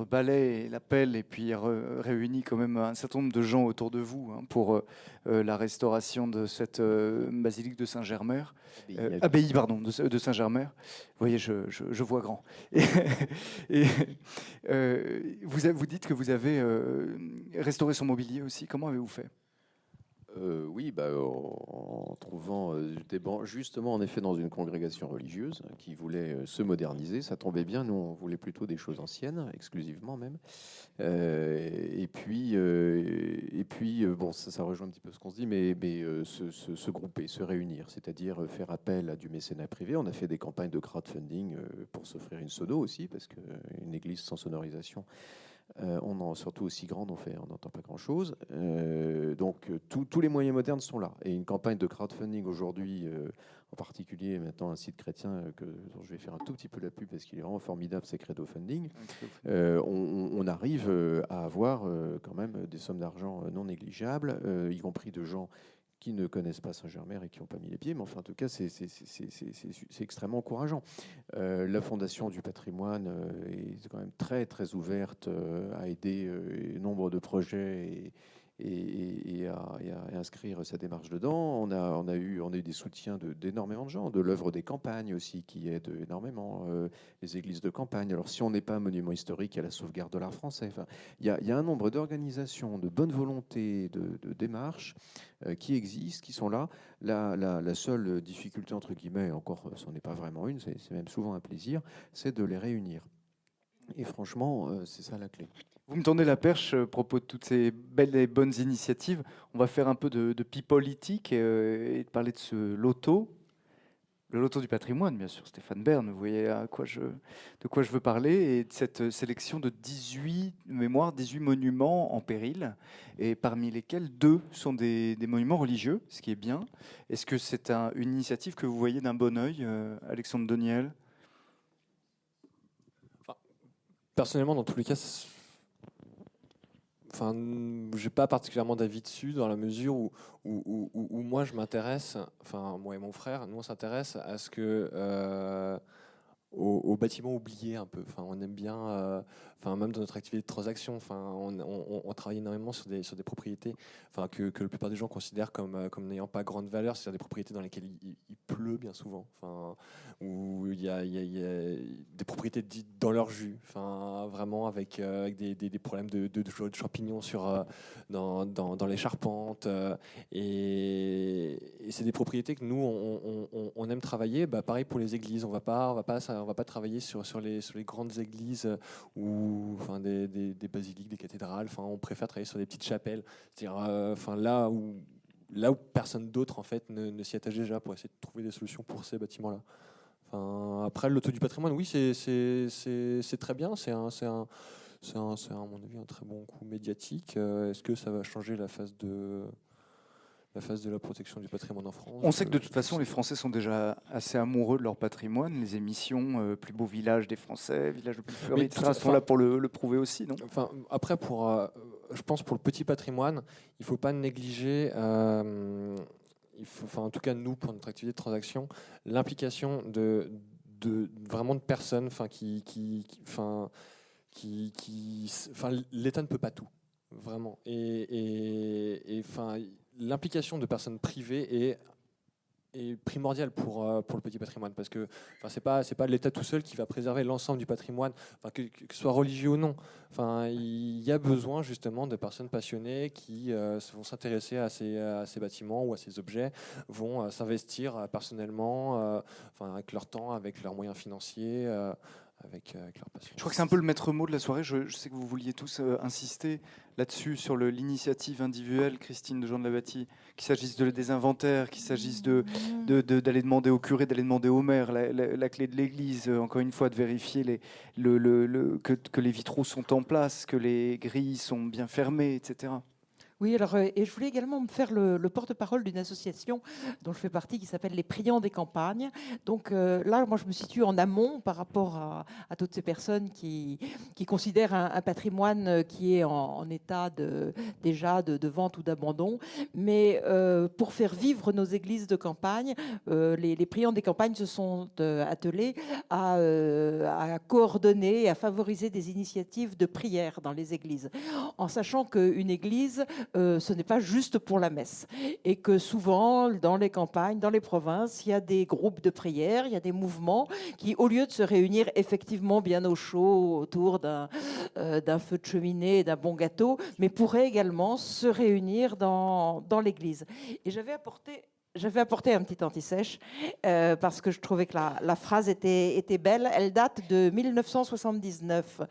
balai et l'appel et puis réuni quand même un certain nombre de gens autour de vous pour la restauration de cette basilique de Saint-Germer, abbaye pardon, de Saint-Germer. Vous voyez, je vois grand. Et vous dites que vous avez restauré son mobilier aussi. Comment avez-vous fait ? Oui, en trouvant des bancs, justement, en effet, dans une congrégation religieuse qui voulait se moderniser. Ça tombait bien, nous, on voulait plutôt des choses anciennes, exclusivement même. Et puis, bon, ça rejoint un petit peu ce qu'on se dit, mais se grouper, se réunir, c'est-à-dire faire appel à du mécénat privé. On a fait des campagnes de crowdfunding pour s'offrir une sono aussi, parce qu'une église sans sonorisation, surtout aussi grande, on n'entend pas grand-chose. Donc tous les moyens modernes sont là. Et une campagne de crowdfunding aujourd'hui, en particulier maintenant un site chrétien dont je vais faire un tout petit peu la pub parce qu'il est vraiment formidable, c'est Credo Funding. On arrive à avoir quand même des sommes d'argent non négligeables, y compris de gens qui ne connaissent pas Saint-Germer et qui n'ont pas mis les pieds, mais enfin, en tout cas, c'est extrêmement encourageant. La Fondation du patrimoine est quand même très, très ouverte à aider nombre de projets et à inscrire sa démarche dedans. On a eu des soutiens d'énormément de gens, de l'œuvre des campagnes aussi, qui aide énormément, les églises de campagne. Alors, si on n'est pas un monument historique, il y a la sauvegarde de l'art français. Enfin, il y a un nombre d'organisations, de bonne volonté, de démarches qui existent, qui sont là. La seule difficulté, entre guillemets, encore, ce n'est pas vraiment une, c'est même souvent un plaisir, c'est de les réunir. Et franchement, c'est ça la clé. Vous me tendez la perche à propos de toutes ces belles et bonnes initiatives. On va faire un peu de politique et de parler de ce loto. Le loto du patrimoine, bien sûr, Stéphane Bern, vous voyez de quoi je veux parler, et de cette sélection de 18 monuments en péril, et parmi lesquels 2 sont des monuments religieux, ce qui est bien. Est-ce que c'est une initiative que vous voyez d'un bon œil, Alexandre Doniel? Personnellement, dans tous les cas, j'ai pas particulièrement d'avis dessus, dans la mesure où moi je m'intéresse, moi et mon frère, nous on s'intéresse à ce que aux bâtiments oubliés un peu. On aime bien, même dans notre activité de transaction, on travaille énormément sur des propriétés que la plupart des gens considèrent comme n'ayant pas grande valeur, c'est-à-dire des propriétés dans lesquelles il pleut bien souvent, où il y a des propriétés dites dans leur jus, vraiment avec des problèmes de champignons dans les charpentes. Et c'est des propriétés que nous, on aime travailler. Pareil pour les églises, on va pas travailler sur les grandes églises ou des basiliques, des cathédrales. On préfère travailler sur des petites chapelles, c'est-à-dire là où personne d'autre en fait ne s'y attache déjà, pour essayer de trouver des solutions pour ces bâtiments-là. Après, le loto du patrimoine, oui, c'est très bien. C'est à mon avis un très bon coup médiatique. Est-ce que ça va changer la phase de la protection du patrimoine en France? On sait que de toute façon, les Français sont déjà assez amoureux de leur patrimoine. Les émissions Plus beau village des Français, Village le plus fleuri, etc., sont là pour le prouver aussi, non? Après, je pense pour le petit patrimoine, il ne faut pas négliger, en tout cas nous, pour notre activité de transaction, l'implication vraiment de personnes l'État ne peut pas tout, vraiment. L'implication de personnes privées est primordiale pour le petit patrimoine, parce que c'est pas l'État tout seul qui va préserver l'ensemble du patrimoine, que ce soit religieux ou non. Il y a besoin justement de personnes passionnées qui vont s'intéresser à ces bâtiments ou à ces objets, vont s'investir personnellement, avec leur temps, avec leurs moyens financiers. Avec leur passion. Je crois que c'est un peu le maître mot de la soirée. Je sais que vous vouliez tous insister là-dessus, sur l'initiative individuelle, Christine de Jean de la Bâtie, qu'il s'agisse des inventaires, qu'il s'agisse d'aller demander au curé, d'aller demander au maire la clé de l'église, encore une fois, de vérifier que les vitraux sont en place, que les grilles sont bien fermées, etc. Oui, alors, et je voulais également me faire le porte-parole d'une association dont je fais partie qui s'appelle les Priants des campagnes. Donc là, moi, je me situe en amont par rapport à toutes ces personnes qui considèrent un patrimoine qui est en état déjà de vente ou d'abandon. Mais pour faire vivre nos églises de campagne, les Priants des campagnes se sont attelés à coordonner et à favoriser des initiatives de prière dans les églises, en sachant qu'une église, ce n'est pas juste pour la messe, et que souvent dans les campagnes, dans les provinces, il y a des groupes de prière, il y a des mouvements qui, au lieu de se réunir effectivement bien au chaud autour d'un feu de cheminée, d'un bon gâteau, mais pourraient également se réunir dans l'église. Et j'avais apporté un petit anti-sèche parce que je trouvais que la phrase était belle. Elle date de 1979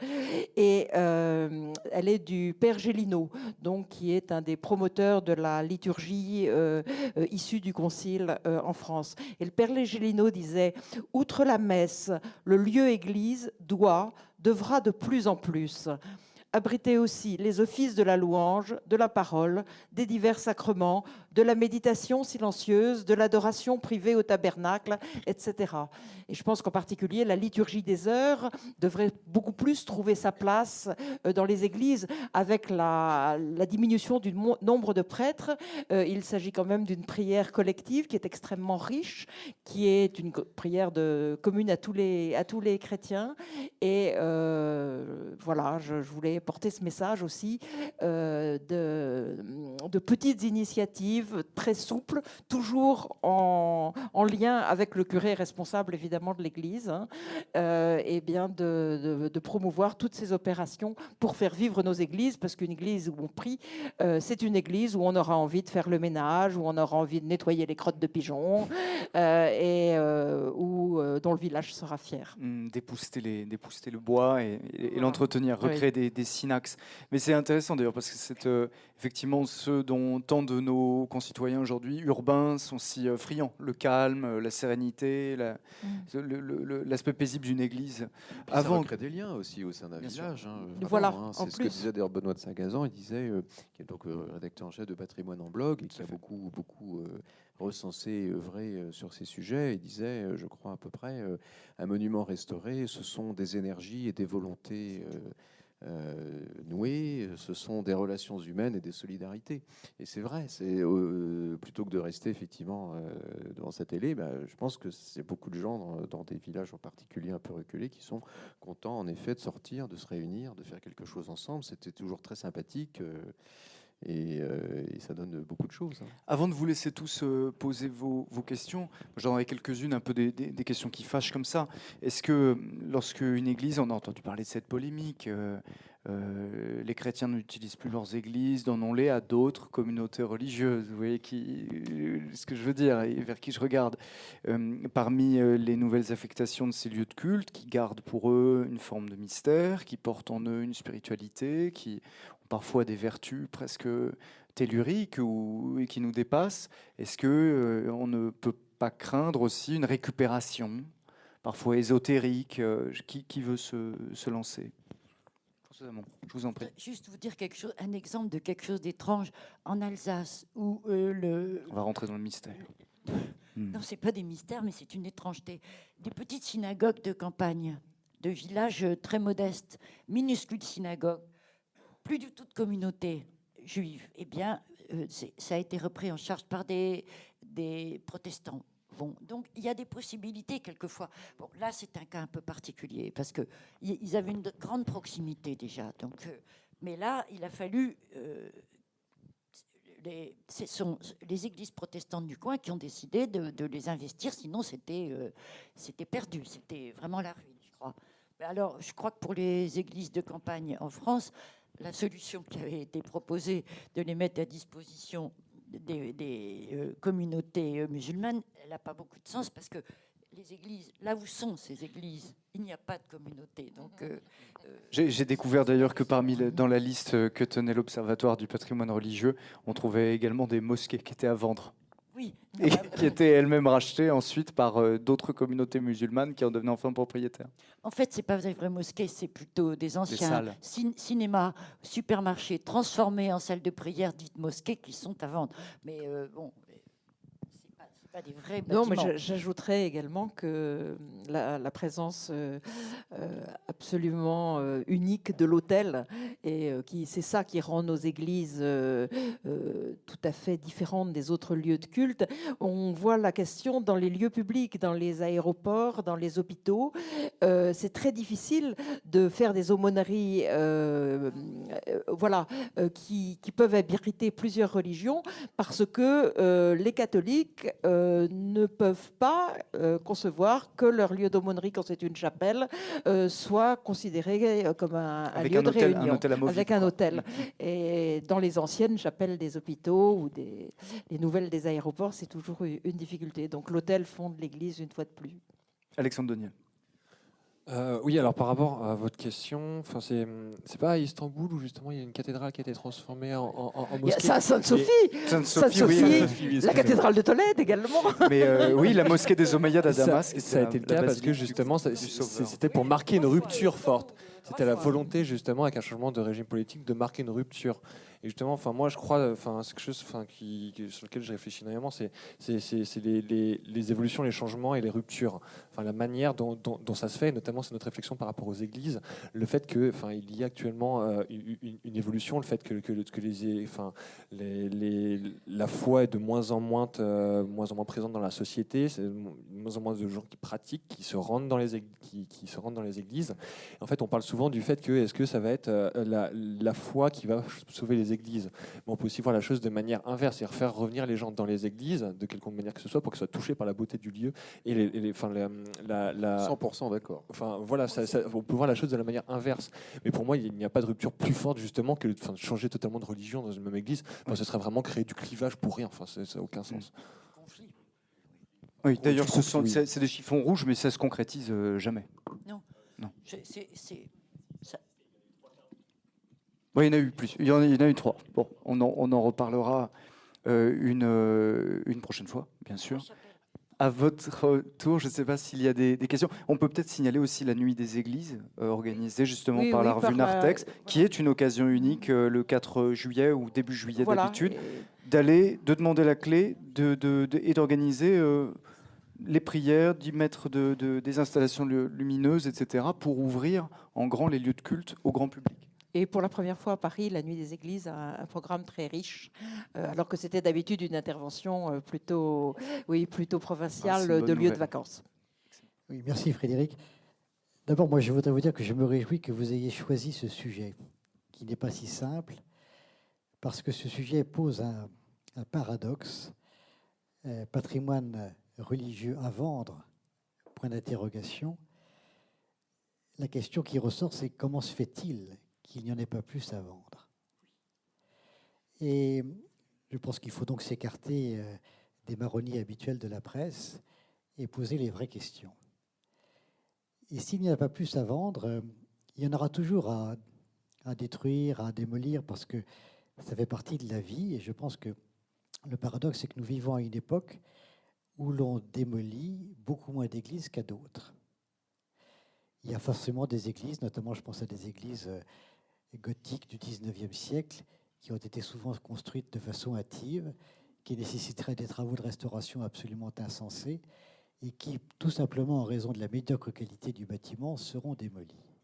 et elle est du Père Gélineau, donc, qui est un des promoteurs de la liturgie issue du Concile en France. Et le Père Gélineau disait « Outre la messe, le lieu église devra de plus en plus abriter aussi les offices de la louange, de la parole, des divers sacrements, de la méditation silencieuse, de l'adoration privée au tabernacle, etc. » Et je pense qu'en particulier, la liturgie des heures devrait beaucoup plus trouver sa place dans les églises. Avec la diminution du nombre de prêtres, il s'agit quand même d'une prière collective qui est extrêmement riche, qui est une prière commune à tous les chrétiens. Et voilà, je voulais porter ce message aussi de petites initiatives très souples, toujours en lien avec le curé responsable évidemment de l'Église, et bien de promouvoir toutes ces opérations pour faire vivre nos églises, parce qu'une église où on prie, c'est une église où on aura envie de faire le ménage, où on aura envie de nettoyer les crottes de pigeons, dont le village sera fier. Dépousser le bois et l'entretenir, recréer des synaxes. Mais c'est intéressant d'ailleurs parce que c'est effectivement ce dont tant de nos concitoyens aujourd'hui urbains sont si friands. Le calme, la sérénité, l'aspect paisible d'une église. Avant, ça crée des liens aussi au sein d'un village. Voilà, c'est ce que disait d'ailleurs Benoît de Saint-Gazan. Il disait, qui est donc rédacteur en chef de Patrimoine en blog et qui a beaucoup recensé et œuvré sur ces sujets. Il disait, je crois à peu près, un monument restauré, ce sont des énergies et des volontés nouées, ce sont des relations humaines et des solidarités. Et c'est vrai, c'est plutôt que de rester effectivement devant cette télé, je pense que c'est beaucoup de gens dans des villages en particulier un peu reculés qui sont contents en effet de sortir, de se réunir, de faire quelque chose ensemble. C'était toujours très sympathique. Et ça donne beaucoup de choses. Avant de vous laisser tous poser vos questions, j'en ai quelques-unes, un peu des questions qui fâchent comme ça. Est-ce que lorsque une église, on a entendu parler de cette polémique, les chrétiens n'utilisent plus leurs églises, donnons-les à d'autres communautés religieuses, vous voyez ce que je veux dire et vers qui je regarde. Parmi les nouvelles affectations de ces lieux de culte, qui gardent pour eux une forme de mystère, qui portent en eux une spiritualité, qui parfois des vertus presque telluriques et qui nous dépassent. Est-ce que on ne peut pas craindre aussi une récupération, parfois ésotérique? Qui veut se lancer? Je vous en prie. Juste vous dire un exemple de quelque chose d'étrange en Alsace où On va rentrer dans le mystère. Non, c'est pas des mystères, mais c'est une étrangeté. Des petites synagogues de campagne, de villages très modestes, minuscules synagogues. Plus du tout de communauté juive. Eh bien, ça a été repris en charge par des protestants. Bon, donc il y a des possibilités quelquefois. Bon, là, c'est un cas un peu particulier parce que ils avaient une grande proximité déjà. Donc, mais là, il a fallu. Ce sont les églises protestantes du coin qui ont décidé de les investir. Sinon, c'était perdu. C'était vraiment la ruine, je crois. Mais alors, je crois que pour les églises de campagne en France, la solution qui avait été proposée de les mettre à disposition des communautés musulmanes, elle n'a pas beaucoup de sens parce que les églises, là où sont ces églises, il n'y a pas de communauté. Donc, j'ai découvert d'ailleurs que dans la liste que tenait l'Observatoire du patrimoine religieux, on trouvait également des mosquées qui étaient à vendre. Oui. Et qui étaient elles-mêmes rachetées ensuite par d'autres communautés musulmanes qui en devenaient enfin propriétaires. En fait, c'est pas des vraies mosquées, c'est plutôt des anciens cinémas, supermarchés transformés en salles de prière dites mosquées qui sont à vendre. Mais bon, c'est pas des vrais bâtiments. Non, mais j'ajouterais également que la présence absolument unique de l'autel, et c'est ça qui rend nos églises tout à fait différentes des autres lieux de culte. On voit la question dans les lieux publics, dans les aéroports, dans les hôpitaux. C'est très difficile de faire des aumôneries qui peuvent abriter plusieurs religions parce que les catholiques ne peuvent pas concevoir que leur lieu d'aumônerie, quand c'est une chapelle, soit considéré comme un lieu de réunion, avec un hôtel. Et dans les anciennes chapelles des hôpitaux ou les nouvelles des aéroports, c'est toujours une difficulté. Donc l'hôtel fonde l'église une fois de plus. Alexandre Doniel. Oui, alors par rapport à votre question, c'est pas à Istanbul où justement il y a une cathédrale qui a été transformée en mosquée. Ça, Sainte-Sophie, la cathédrale de Tolède également. Mais oui, la mosquée des Omeyyades à Damas. Ça a été le cas parce que justement c'était pour marquer une rupture forte. C'était la volonté justement avec un changement de régime politique de marquer une rupture. Et justement, moi je crois, c'est quelque chose, sur lequel je réfléchis énormément, c'est les évolutions, les changements et les ruptures. La manière dont ça se fait, et notamment c'est notre réflexion par rapport aux églises, le fait que, il y a actuellement une évolution, le fait que la foi est de moins en moins présente dans la société, c'est de moins en moins de gens qui pratiquent, qui se rendent dans les églises. En fait, on parle souvent du fait que est-ce que ça va être la foi qui va sauver les églises. Mais on peut aussi voir la chose de manière inverse, c'est-à-dire faire revenir les gens dans les églises de quelque manière que ce soit pour qu'ils soient touchés par la beauté du lieu et 100% d'accord. Voilà, on peut voir la chose de la manière inverse. Mais pour moi, il n'y a pas de rupture plus forte justement que de changer totalement de religion dans une même église. Ce serait vraiment créer du clivage pour rien. Ça n'a aucun sens. Oui, d'ailleurs, Tu trouves que oui. c'est des chiffons rouges, mais ça se concrétise jamais. Ça- Oui, il y en a eu plus. Il y en a eu 3. Bon, on en reparlera une prochaine fois, bien sûr. À votre tour, je ne sais pas s'il y a des questions. On peut peut-être signaler aussi la Nuit des Églises, organisée justement Oui, par la oui, revue par la- Nartex, qui est une occasion unique le 4 juillet ou début juillet Voilà, d'habitude, et- de demander la clé et d'organiser les prières, d'y mettre des installations lumineuses, etc., pour ouvrir en grand les lieux de culte au grand public. Et pour la première fois à Paris, la Nuit des Églises a un programme très riche, alors que c'était d'habitude une intervention plutôt provinciale c'est une bonne de lieu de nouvelle. vacances. Oui, merci Frédéric. D'abord, moi, je voudrais vous dire que je me réjouis que vous ayez choisi ce sujet, qui n'est pas si simple, parce que ce sujet pose un paradoxe. Patrimoine religieux à vendre, point d'interrogation. La question qui ressort, c'est comment se fait-il qu'il n'y en ait pas plus à vendre? Et je pense qu'il faut donc s'écarter des marronniers habituels de la presse et poser les vraies questions. Et s'il n'y en a pas plus à vendre, il y en aura toujours à détruire, à démolir, parce que ça fait partie de la vie. Et je pense que le paradoxe, c'est que nous vivons à une époque où l'on démolit beaucoup moins d'églises qu'à d'autres. Il y a forcément des églises, notamment je pense à des églises gothiques du 19e siècle, qui ont été souvent construites de façon hâtive, qui nécessiteraient des travaux de restauration absolument insensés, et qui, tout simplement en raison de la médiocre qualité du bâtiment, seront démolies.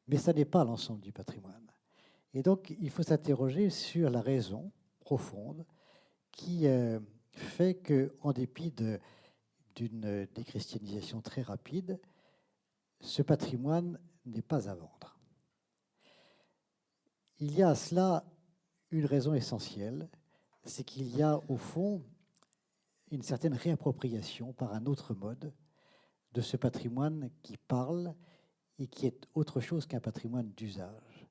Mais ça n'est pas l'ensemble du patrimoine. Et donc, il faut s'interroger sur la raison profonde qui fait qu'en dépit d'une déchristianisation très rapide, ce patrimoine n'est pas à vendre. Il y a à cela une raison essentielle, c'est qu'il y a au fond une certaine réappropriation par un autre mode de ce patrimoine qui parle et qui est autre chose qu'un patrimoine d'usage.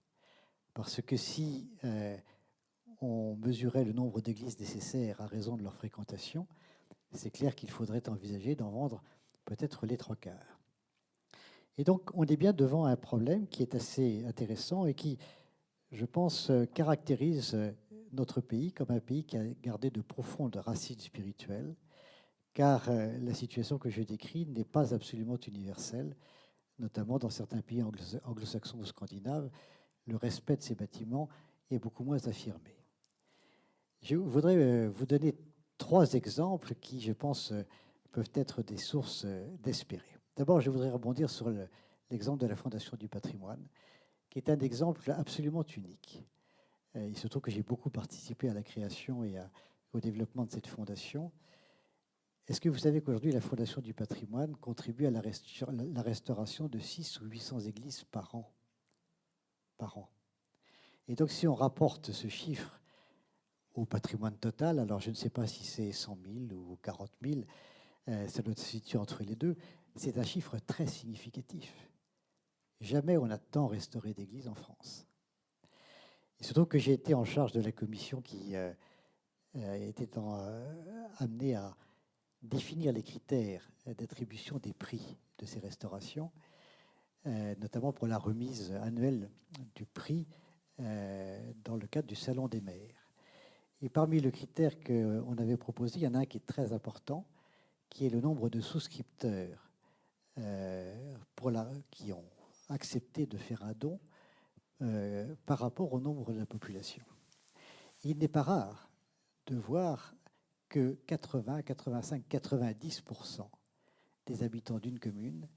Parce que si on mesurait le nombre d'églises nécessaires à raison de leur fréquentation, c'est clair qu'il faudrait envisager d'en vendre peut-être les 3/4. Et donc, on est bien devant un problème qui est assez intéressant et qui, je pense, caractérise notre pays comme un pays qui a gardé de profondes racines spirituelles, car la situation que je décris n'est pas absolument universelle, notamment dans certains pays anglo-saxons ou scandinaves, le respect de ces bâtiments est beaucoup moins affirmé. Je voudrais vous donner 3 exemples qui, je pense, peuvent être des sources d'espérer. D'abord, je voudrais rebondir sur l'exemple de la Fondation du patrimoine, qui est un exemple absolument unique. Il se trouve que j'ai beaucoup participé à la création et au développement de cette fondation. Est-ce que vous savez qu'aujourd'hui, la Fondation du patrimoine contribue à la restauration de 600 ou 800 églises par an? Et donc, si on rapporte ce chiffre au patrimoine total, alors je ne sais pas si c'est 100 000 ou 40 000, ça doit se situer entre les deux, c'est un chiffre très significatif. Jamais on a tant restauré d'églises en France. Il se trouve que j'ai été en charge de la commission qui était amenée à définir les critères d'attribution des prix de ces restaurations, notamment pour la remise annuelle du prix dans le cadre du Salon des maires. Et parmi les critères qu'on avait proposés, il y en a un qui est très important, qui est le nombre de souscripteurs qui ont accepté de faire un don par rapport au nombre de la population. Il n'est pas rare de voir que 80, 85, 90% des habitants d'une commune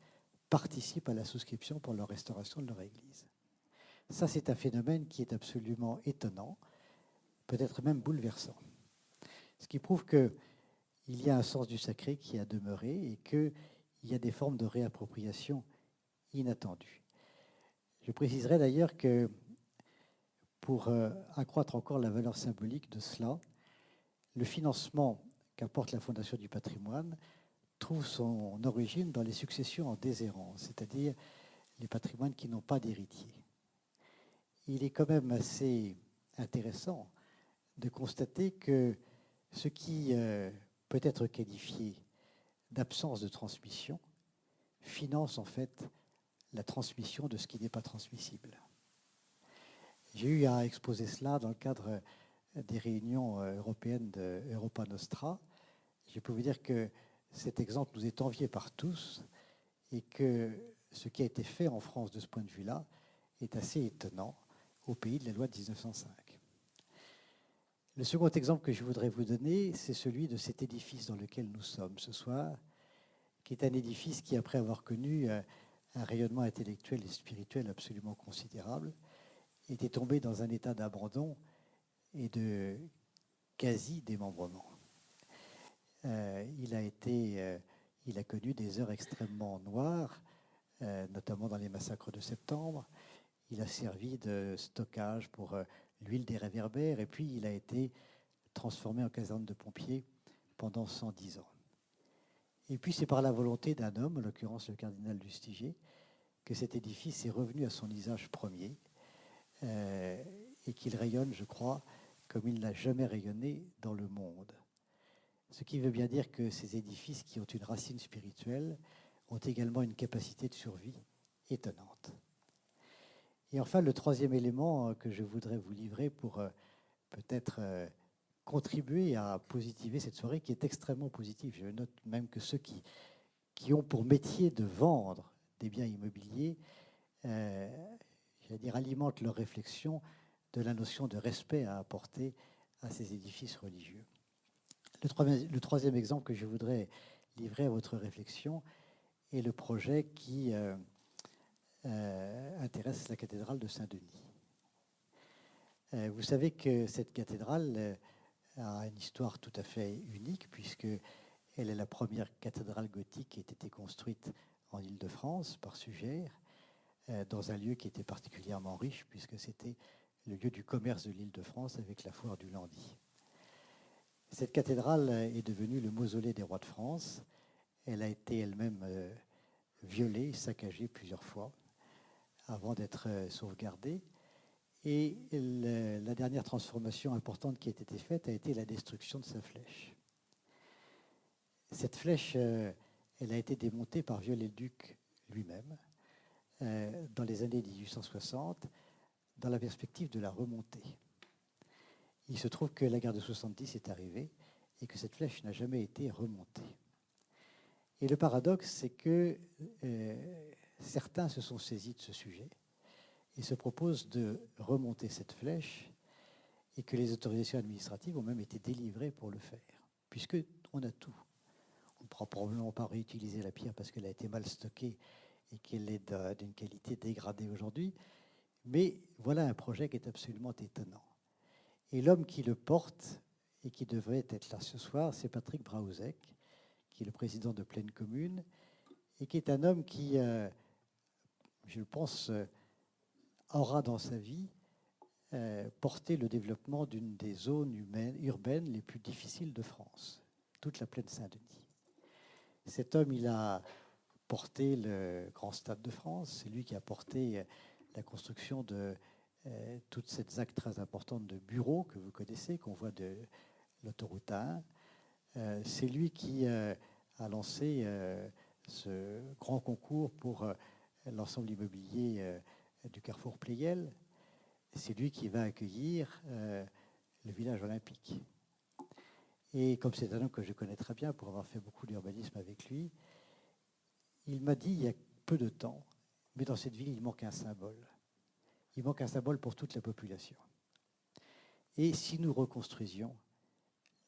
participent à la souscription pour la restauration de leur église. Ça, c'est un phénomène qui est absolument étonnant, peut-être même bouleversant. Ce qui prouve qu'il y a un sens du sacré qui a demeuré et qu'il y a des formes de réappropriation inattendues. Je préciserai d'ailleurs que pour accroître encore la valeur symbolique de cela, le financement qu'apporte la Fondation du patrimoine trouve son origine dans les successions en déshérence, c'est-à-dire les patrimoines qui n'ont pas d'héritiers. Il est quand même assez intéressant de constater que ce qui peut être qualifié d'absence de transmission finance en fait la transmission de ce qui n'est pas transmissible. J'ai eu à exposer cela dans le cadre des réunions européennes de Europa Nostra. Je peux vous dire que cet exemple nous est envié par tous et que ce qui a été fait en France de ce point de vue-là est assez étonnant au pays de la loi de 1905. Le second exemple que je voudrais vous donner, c'est celui de cet édifice dans lequel nous sommes ce soir, qui est un édifice qui, après avoir connu un rayonnement intellectuel et spirituel absolument considérable, était tombé dans un état d'abandon et de quasi-démembrement. Il a connu des heures extrêmement noires, notamment dans les massacres de septembre. Il a servi de stockage pour l'huile des réverbères, et puis il a été transformé en caserne de pompiers pendant 110 ans. Et puis c'est par la volonté d'un homme, en l'occurrence le cardinal Lustiger, que cet édifice est revenu à son usage premier, et qu'il rayonne, je crois, comme il n'a jamais rayonné dans le monde. Ce qui veut bien dire que ces édifices qui ont une racine spirituelle ont également une capacité de survie étonnante. Et enfin, le troisième élément que je voudrais vous livrer pour peut-être contribuer à positiver cette soirée qui est extrêmement positive. Je note même que ceux qui ont pour métier de vendre des biens immobiliers, alimentent leur réflexion de la notion de respect à apporter à ces édifices religieux. Le troisième exemple que je voudrais livrer à votre réflexion est le projet qui intéresse la cathédrale de Saint-Denis. Vous savez que cette cathédrale a une histoire tout à fait unique, puisqu'elle est la première cathédrale gothique qui a été construite en Île-de-France par Sugère, dans un lieu qui était particulièrement riche, puisque c'était le lieu du commerce de l'Île-de-France avec la foire du Landy. Cette cathédrale est devenue le mausolée des rois de France. Elle a été elle-même violée, saccagée plusieurs fois avant d'être sauvegardée. Et la dernière transformation importante qui a été faite a été la destruction de sa flèche. Cette flèche, elle a été démontée par Viollet-le-Duc lui-même dans les années 1860, dans la perspective de la remonter. Il se trouve que la guerre de 70 est arrivée et que cette flèche n'a jamais été remontée. Et le paradoxe, c'est que certains se sont saisis de ce sujet et se proposent de remonter cette flèche, et que les autorisations administratives ont même été délivrées pour le faire, puisqu'on a tout. On ne pourra probablement pas réutiliser la pierre parce qu'elle a été mal stockée et qu'elle est d'une qualité dégradée aujourd'hui, mais voilà un projet qui est absolument étonnant. Et l'homme qui le porte et qui devrait être là ce soir, c'est Patrick Braouzek, qui est le président de Pleine Commune, et qui est un homme qui, je pense, aura dans sa vie porté le développement d'une des zones urbaines les plus difficiles de France, toute la plaine Saint-Denis. Cet homme, il a porté le Grand Stade de France, c'est lui qui a porté la construction de toutes ces actes très importantes de bureaux que vous connaissez, qu'on voit de l'autoroute A1. C'est lui qui a lancé ce grand concours pour l'ensemble immobilier du Carrefour Pleyel. C'est lui qui va accueillir le village olympique. Et comme c'est un homme que je connais très bien pour avoir fait beaucoup d'urbanisme avec lui, il m'a dit il y a peu de temps, mais dans cette ville, il manque un symbole. Il manque un symbole pour toute la population. Et si nous reconstruisions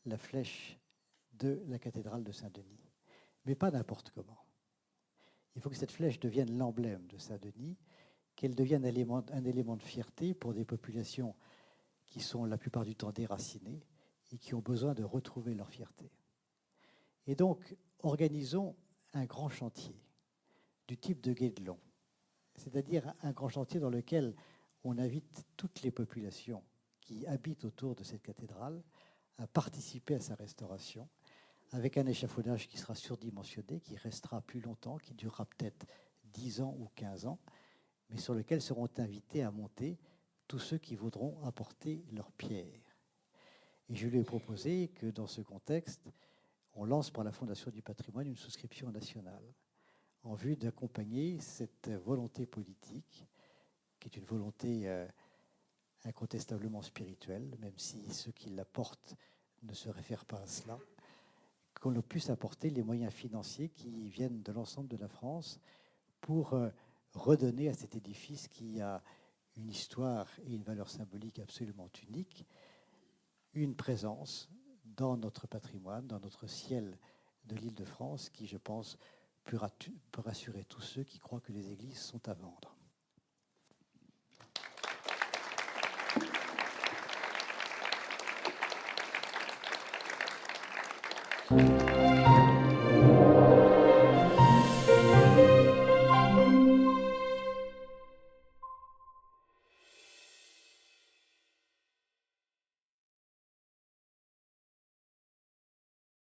la flèche de la cathédrale de Saint-Denis, mais pas n'importe comment. Il faut que cette flèche devienne l'emblème de Saint-Denis, qu'elle devienne un élément de fierté pour des populations qui sont la plupart du temps déracinées et qui ont besoin de retrouver leur fierté. Et donc, organisons un grand chantier du type de Guédelon, c'est-à-dire un grand chantier dans lequel on invite toutes les populations qui habitent autour de cette cathédrale à participer à sa restauration, avec un échafaudage qui sera surdimensionné, qui restera plus longtemps, qui durera peut-être 10 ans ou 15 ans, mais sur lequel seront invités à monter tous ceux qui voudront apporter leur pierre. Et je lui ai proposé que dans ce contexte, on lance par la Fondation du patrimoine une souscription nationale en vue d'accompagner cette volonté politique, qui est une volonté incontestablement spirituelle, même si ceux qui la portent ne se réfèrent pas à cela, qu'on puisse apporter les moyens financiers qui viennent de l'ensemble de la France pour redonner à cet édifice qui a une histoire et une valeur symbolique absolument unique, une présence dans notre patrimoine, dans notre ciel de l'Île-de-France, qui, je pense, peut rassurer tous ceux qui croient que les églises sont à vendre.